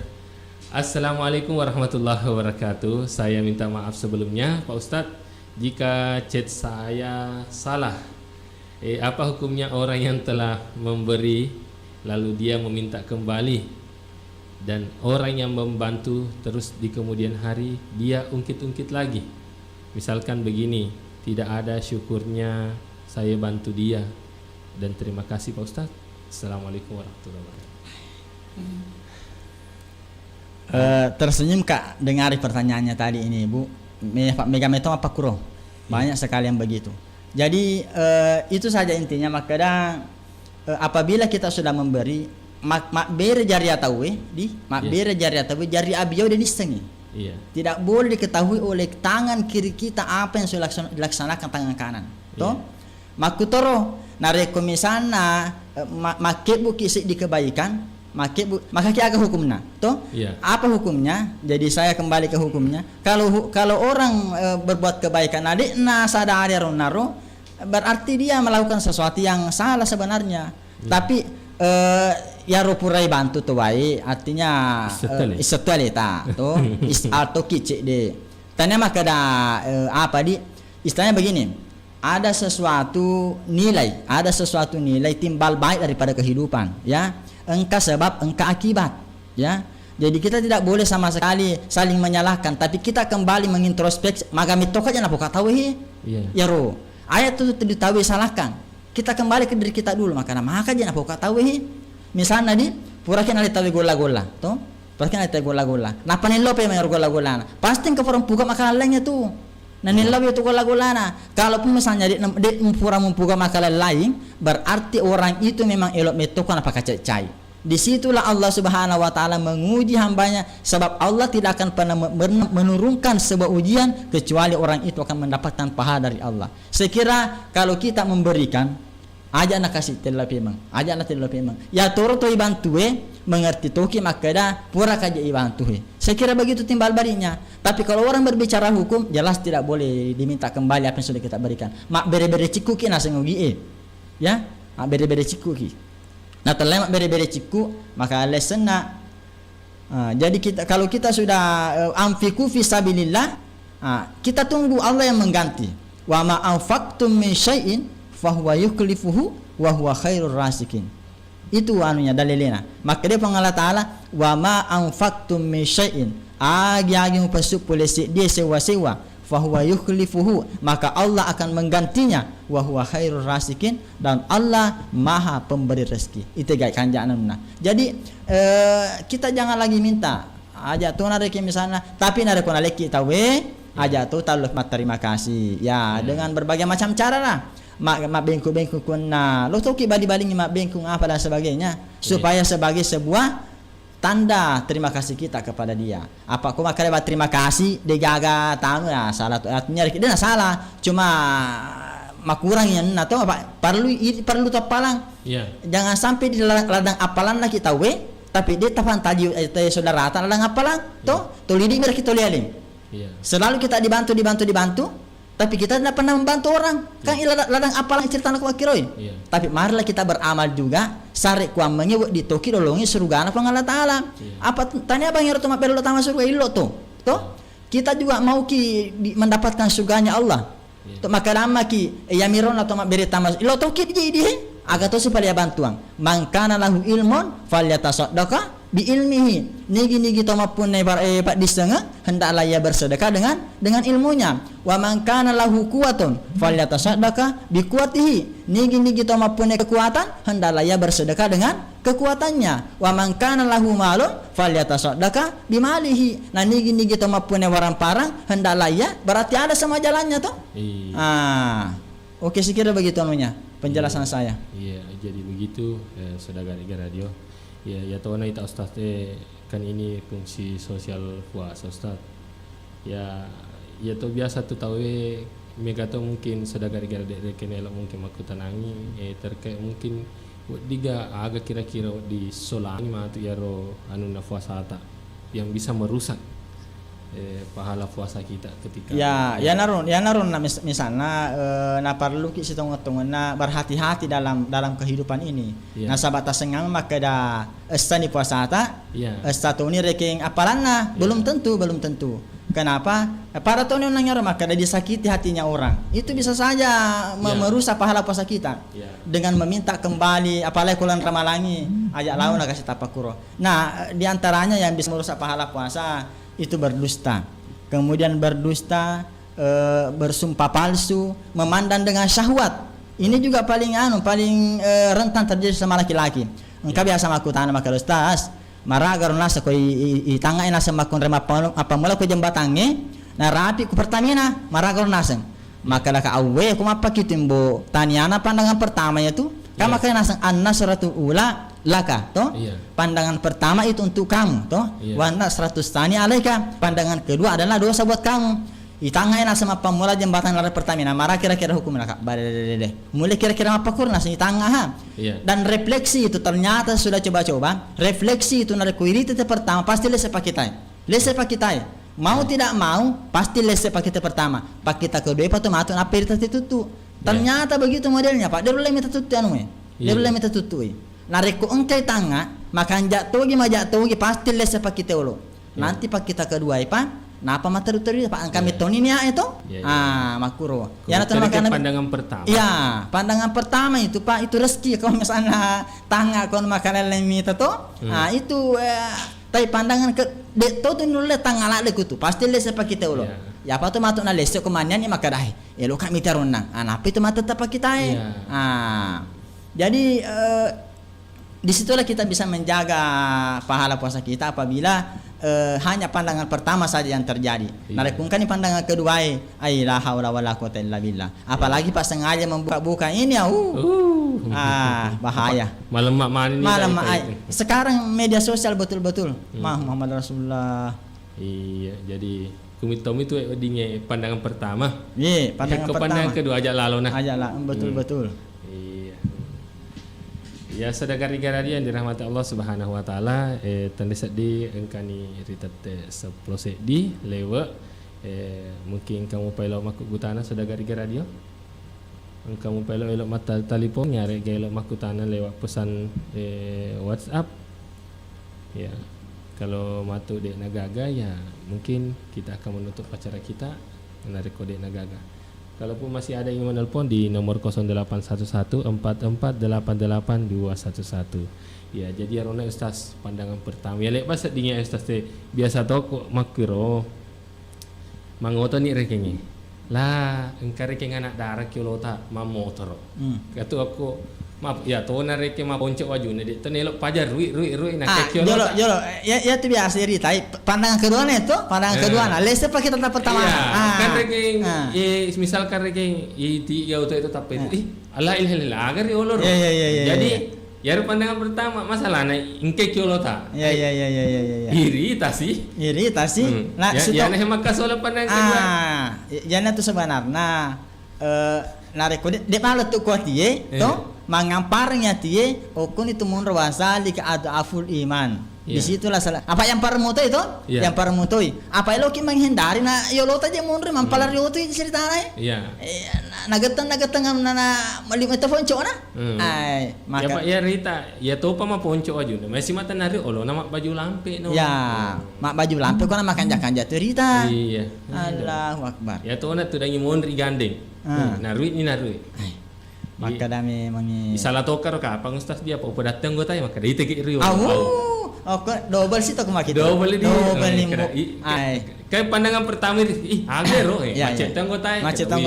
Assalamualaikum warahmatullahi wabarakatuh. Saya minta maaf sebelumnya Pak Ustadz jika chat saya salah. Apa hukumnya orang yang telah memberi lalu dia meminta kembali dan orang yang membantu terus di kemudian hari dia ungkit-ungkit lagi. Misalkan begini, tidak ada syukurnya saya bantu dia dan terima kasih Pak Ustadz. Assalamualaikum warahmatullahi wabarakatuh. Tersenyum Kak dengari pertanyaannya tadi ini Bu. Pak Megameto apa kurang? Banyak sekali yang begitu. Jadi itu saja intinya. Maka apabila kita sudah memberi mak bere jari tahu di mak bere jari tahu jari abiyau dan isengi. Iya. Tidak boleh diketahui oleh tangan kiri kita apa yang sudah dilaksanakan tangan kanan. Toh, makutoro nareko misalnya make buki di kebaikan, make bu, maka kita hukumnya. Toh, apa hukumnya? Jadi saya kembali ke hukumnya. Kalau orang berbuat kebaikan adik na sadari naro, berarti dia melakukan sesuatu yang salah sebenarnya. Tapi ya rupurai bantu tuh wae, artinya isetuali ta tuh atau kicik de. Tanya maka ada apa di istilahnya begini, ada sesuatu nilai timbal baik daripada kehidupan, ya. Engkau sebab, engkau akibat, ya. Jadi kita tidak boleh sama sekali saling menyalahkan, tapi kita kembali mengintrospeksi. Maka mitoka jangan apa tahu ya ro. Ayat itu ditahu salahkan. Kita kembali ke diri kita dulu, maka jangan apa tahu misalnya di purakin ali tahu gola-gola, toh. Purakin ali tahu gola-gola. Napa nih lo pe mayor gola-gola? Pasti ke forum puga makalah lainnya tuh. Nah nilai itu gola-gola na. Kalaupun misalnya di pura mempuga makalah lain, berarti orang itu memang elok metokan apa kacai. Disitulah Allah Subhanahu Wa Taala menguji hambanya, sebab Allah tidak akan pernah menurunkan sebuah ujian kecuali orang itu akan mendapatkan pahala dari Allah. Sekira kalau kita memberikan, aja nak kasih telapi memang, aja nak telapi memang. Ya toro to ibantue mengerti toki makada pura kaja ibantue. Sekira begitu timbal balinya. Tapi kalau orang berbicara hukum, jelas tidak boleh diminta kembali apa yang sudah kita berikan. Mak bere-bere cikuki na sengugi ya, mak bere-bere cikuki. Nah terlemak bere-bere ciku maka lesson na. Jadi kalau kita sudah amfiku fisabilillah, kita tunggu Allah yang mengganti. Wa ma anfaqtum min syai'in fahuwa yukhlifuhu wa huwa khairur rasikin. Itu anunya dalilnya. Maka dia Allah Taala wa ma anfaqtum min syai'in, agi-agi upasup polisi dia sewa-sewa, fahuwa yukhlifuhu, maka Allah akan menggantinya, wa huwa khairur rasikin, dan Allah maha pemberi rezeki. Itu guys kanjananna. Jadi kita jangan lagi minta aja tuh nareki misalnya, tapi nareko naleki tawe aja tuh taluh terima kasih ya, dengan berbagai macam cara lah. Mak bengku kunna lo tuh ki bali-balingi mak bengku apa dan sebagainya, supaya sebagai sebuah tanda terima kasih kita kepada dia. Apa aku makanya terima kasih dijaga tamu ya salah tuh artinya dia salah, cuma makurangnya atau apa perlu tapalang. Jangan sampai di ladang apalan lah kita tapi dia tapan tadi saudara ladang apalan tuh lidi mereka kita lialim. Selalu kita dibantu tapi kita tidak pernah membantu orang. Kan ladang apalang cerita nak wakiroi. Tapi marilah kita beramal juga. Sare kuam menyewa di toki dolongi surga anak Allah Taala. Apa tanya bang yang mak belo tama surga ilo tuh. Kita juga mau mendapatkan surganya Allah. Maka lama ya miron atau mak beri tama ilo toki di agak tuh supaya bantuan. Mangkana lahu ilmun falyatasaddaqa bi ilmihi. Nigi toma pun pak disengah hendaklah ia bersedekah dengan ilmunya. Wa man kana lahu quwatun falyatasaddaqa bi quwwatihi. Nigi toma pun kekuatan hendaklah ia bersedekah dengan kekuatannya. Wa man kana lahu malun falyatasaddaqa bi malihi. Nah nigi toma pun warang parang hendaklah ia, berarti ada sama jalannya tuh. Oke sekira begitu anunya penjelasan saya. Iya, jadi begitu saudara radio. Ya tahu na ita Ustaz kan ini fungsi sosial puasa Ustaz. Ya to biasa tu tahu mega to mungkin saudara kenela mungkin aku tenangi terkait mungkin diga agak kira-kira di solani mah tu yaro anu na puasa ta yang bisa merusak pahala puasa kita ketika ya narun na misalnya na perlu kita tunggu na berhati-hati dalam kehidupan ini. Na sabata sengang maka da estani puasa ta estatu ni reking apalanna belum tentu. Kenapa? Para tahun yang nanya maka ada disakiti hatinya orang. Itu bisa saja merusak pahala puasa kita dengan meminta kembali apalagi bulan Ramalangi ajak lawan kasih tapakuro. Nah, diantaranya yang bisa merusak pahala puasa itu berdusta, kemudian berdusta, bersumpah palsu, memandang dengan syahwat. Ini juga paling rentan terjadi sama laki-laki. Engkau biasa aku tanah maka Ustaz, marah karena sekoi itanga ina semakun rema apa mula ku jembatange, na rapi ku pertamina marah karena naseng. Maka laka awe ku apa kitimbo taniana pandangan pertamanya tu, kama kaya naseng an-nasratul ula laka toh. Pandangan pertama itu untuk kamu toh. Wa 100 tani alaika. Pandangan kedua adalah dosa buat kamu. Itangay na sama pamula jembatan lara pertamina mara kira-kira hukum naka mulai kira-kira apa kurna sini tangga ha. Dan refleksi itu ternyata sudah coba-coba refleksi itu nare kuiriti pertama pasti lese pakitai mau tidak mau pasti lese pakita pertama pakita kedua patut apa itu tuh ternyata begitu modelnya Pak dia boleh minta tutu anu dia boleh minta tutu nare ku engkai tangga makan jatuh pasti lese pakita ulo nanti pakita kedua Pak. Napa materi Pak kami toni niya itu? Makuro. Ya pandangan pertama. Ya, pandangan pertama itu Pak itu rezeki kalau misalnya tangga kalau makan lemi itu. Itu tapi pandangan ke deto tu nulle tangga la tu pasti le sepa kita ulo. Ya apa tu matut na lese kumanian ni makadai. Elo kami tarunang. Napa itu mata tapa kita jadi disitulah kita bisa menjaga pahala puasa kita apabila hanya pandangan pertama saja yang terjadi. Narekungkan ini pandangan kedua ai la haula wala quwata illa billah. Apalagi pas sengaja membuka-buka ini bahaya. Malam sekarang media sosial betul-betul. Muhammad Rasulullah. Iya, jadi kumitom itu dingin pandangan pertama. Iya, pandangan pertama. Pandangan kedua aja lalu nah. Betul. Ya sedagari garadi yang dirahmati Allah Subhanahu wa taala tandis di engkani ritat seproses di lewa mungkin kamu pelok makuk gutana sedagari radio kamu pelok elok mata telepon nyari elok makutana lewat pesan WhatsApp ya kalau matu dek nagaga ya mungkin kita akan menutup acara kita menarik kode nagaga. Kalaupun masih ada yang menelpon di nomor 0811-4488-211. Ya, jadi arona Ustaz pandangan pertama. Ya lek pas dinya Ustaz teh biasa toko makiro. Mangoto ni rekengi. Lah, engkar rekeng anak darah kilota mamotor. Katu aku maaf ya to na reke ma poncok wajune de tenelok pajar rui nak kilota. Jolo ya itu biasa cerita. Pandangan kedua itu, pandangan kedua nah lese pakai tetap pertama. Kan rekeng misalkan rekeng itu ya itu tapi Allah ilaha agar ya olor. Jadi ya pandangan pertama masalahnya engke kilota. Ya. Iritasi. Nah, ya nah maka soal pandangan kedua. Jana itu sebenarnya nareko de malu tu kuat ye to mangamparnya tie okun itu mundur wasali ke adaful iman. Disitulah salah. Apa yang parmuto itu? Yang parmutoi. Apa elo ki menghindari na yolota je mundur mampalar yoto cerita nai. Nagatang na malim itu ponco na. Maka ya Rita, ya to pa ma ponco aja. Masih mata nari olo nama baju lampe no. Ya, mak baju lampe kau nama kanja tu Rita. Iya. Allahu Akbar. Ya to na tu dangi mundur gandeng. Narui. Maka dami mangi. Salah tokar ka pang Ustaz dia apa datang go tayo maka dai tegi rio. Double sih to kumaki. Double kayak pandangan pertama agero macet tanggo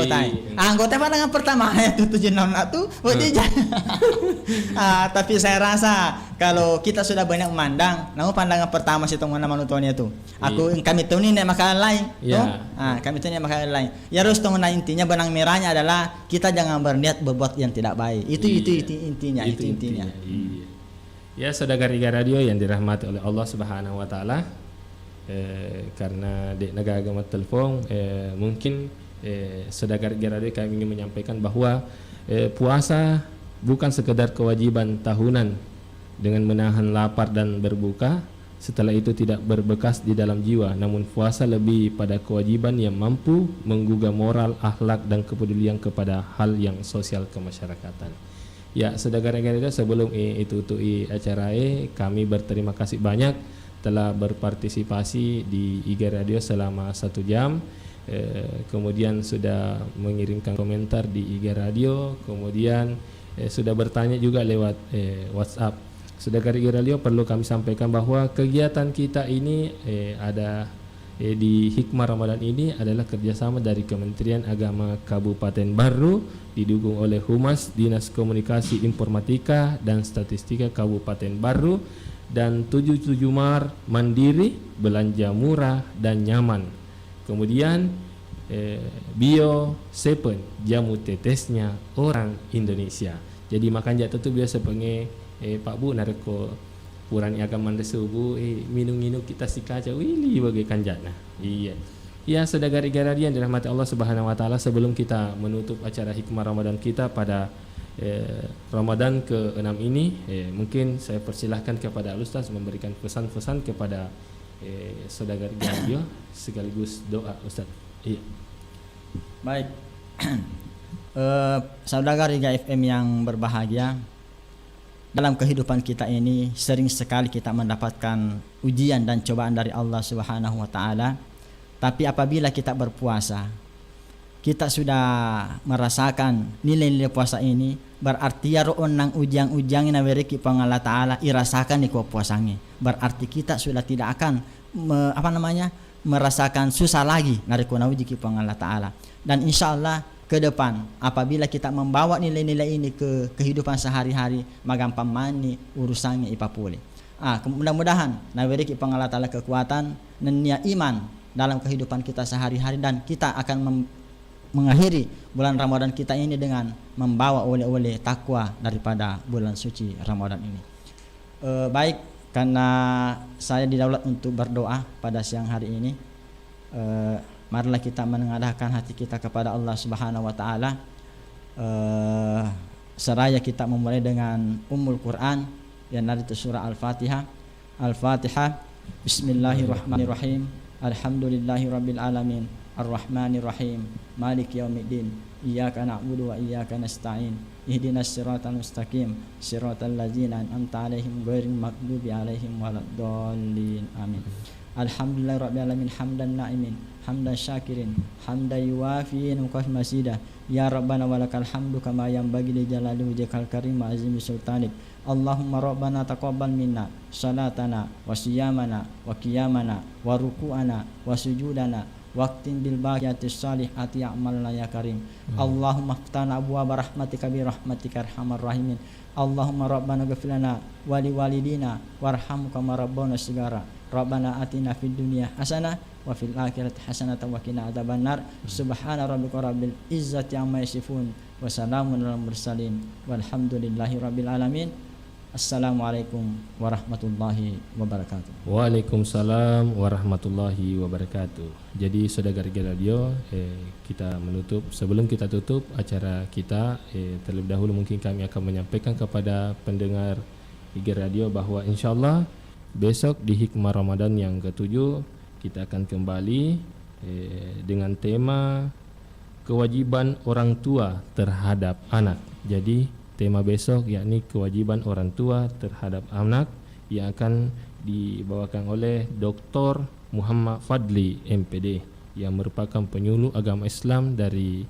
tayo. Anggota pandangan pertama itu 76 tu tapi saya rasa kalau kita sudah banyak memandang, namun pandangan pertama sih tong mana manutonya tu. Kami tahu ni nek makanan lain. Kami tahu ni makanan lain. Ya harus tong intinya benang merahnya adalah kita jangan berniat berbuat yang tidak baik. Itu intinya. Ya saudara radio yang dirahmati oleh Allah Subhanahu wa taala. Karena dek negara agama telepon mungkin saudara radio kami ingin menyampaikan bahwa puasa bukan sekedar kewajiban tahunan dengan menahan lapar dan berbuka setelah itu tidak berbekas di dalam jiwa, namun puasa lebih pada kewajiban yang mampu menggugah moral, akhlak dan kepedulian kepada hal yang sosial kemasyarakatan. Ya, saudara-saudara sebelum itu acara kami berterima kasih banyak telah berpartisipasi di IG Radio selama 1 jam. Kemudian sudah mengirimkan komentar di IG Radio, kemudian sudah bertanya juga lewat WhatsApp. Saudara IG Radio perlu kami sampaikan bahwa kegiatan kita ini ada di Hikmah Ramadan ini adalah kerjasama dari Kementerian Agama Kabupaten Baru didukung oleh Humas Dinas Komunikasi Informatika dan Statistika Kabupaten Baru dan 77 Mar mandiri, belanja murah dan nyaman. Kemudian Bio 7 jamu tetesnya orang Indonesia. Jadi makan jatuh tu biasa pengen Pak Bu nareko purani agama desu Bu minum kita si kaca wili bagai kanjana. Iya. Ya, saudara Igaradi yang dirahmati Allah Subhanahu wa taala, sebelum kita menutup acara Hikmah Ramadan kita pada Ramadan ke-6 ini, mungkin saya persilahkan kepada Ustaz memberikan pesan-pesan kepada saudara Igaradi sekaligus doa Ustaz. Iya. Baik. Saudara Riga FM yang berbahagia, dalam kehidupan kita ini sering sekali kita mendapatkan ujian dan cobaan dari Allah Subhanahu wa taala. Tapi apabila kita berpuasa, kita sudah merasakan nilai-nilai puasa ini, berarti ya roon nang ujang-ujang na wereki pangala taala irasakan di puasanya. Berarti kita sudah tidak akan merasakan susah lagi nariko na uji ki pangala taala. Dan insyaallah ke depan apabila kita membawa nilai-nilai ini ke kehidupan sehari-hari, magampang mani urusannya ipapule. Mudah-mudahan naweri ki pangala taala kekuatan nenia iman dalam kehidupan kita sehari-hari, dan kita akan mengakhiri bulan Ramadan kita ini dengan membawa oleh-oleh takwa daripada bulan suci Ramadan ini. Baik, karena saya didaulat untuk berdoa pada siang hari ini, marilah kita menengadahkan hati kita kepada Allah Subhanahu wa taala. Seraya kita memulai dengan Ummul Quran yang dari surah Al-Fatihah. Al-Fatihah. Bismillahirrahmanirrahim. Alhamdulillahirabbil alamin. Ar-Rahmanir Rahim. Maliki yaumiddin. Iyyaka na'budu wa iyyaka nasta'in. Ihdinas siratal mustaqim. Siratal ladzina an'amta 'alaihim ghairil maghdubi 'alaihim waladdallin. Amin. Alhamdulillahirabbil alamin hamdan na'imin, hamdan syakirin, hamdan yuwafi nuqah masida. Ya Rabbana walakal hamdu kama yanbaghi li jalali wajhikal karim wa azimi sultanik. Allahumma rabbana taqabbal minna salatana wa siyamana wa qiyamana wa ruku'ana wa sujudana waqtin bil baqiyatis salihati a'malna ya karim. Allahumma ftana abwaaba rahmatika bi rahmatika arhamar rahimin. Allahumma rabbana ghfir lana wa liwalidina warhamhum kama rabbana shigara. Rabbana atina fid dunya hasanah wa fil akhirati hasanah wa qina adzabannar. Subhana rabbika rabbil izzati amma yasifun wa salamun alal mursalin walhamdulillahi rabbil alamin. Assalamualaikum warahmatullahi wabarakatuh. Waalaikumsalam warahmatullahi wabarakatuh. Jadi saudara radio, kita menutup. Sebelum kita tutup acara kita, terlebih dahulu mungkin kami akan menyampaikan kepada pendengar Iga Radio bahwa insyaallah besok di Hikmah Ramadan yang ke-7 kita akan kembali dengan tema kewajiban orang tua terhadap anak. Jadi tema besok yakni kewajiban orang tua terhadap anak yang akan dibawakan oleh Dr. Muhammad Fadli MPD yang merupakan penyuluh agama Islam dari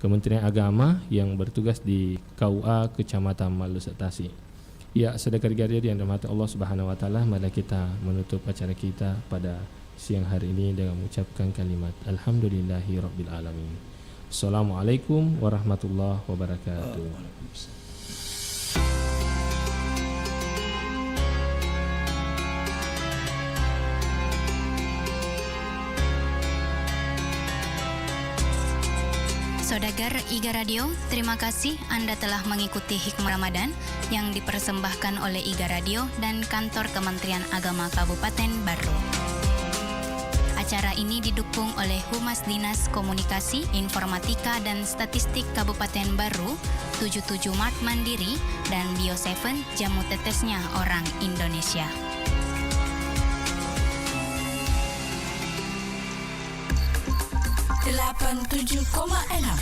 Kementerian Agama yang bertugas di KUA Kecamatan Malusak Tasik. Ya, saudara Gardia yang dirahmati Allah Subhanahu wa taala, mari kita menutup acara kita pada siang hari ini dengan mengucapkan kalimat alhamdulillahirabbil alamin. Assalamualaikum warahmatullahi wabarakatuh. Saudagar Iga Radio, terima kasih Anda telah mengikuti Hikmah Ramadan yang dipersembahkan oleh Iga Radio dan Kantor Kementerian Agama Kabupaten Baru. Acara ini didukung oleh Humas Dinas Komunikasi, Informatika dan Statistik Kabupaten Baru, 77 Mart Mandiri, dan Bio7 Jamu Tetesnya Orang Indonesia. 87,6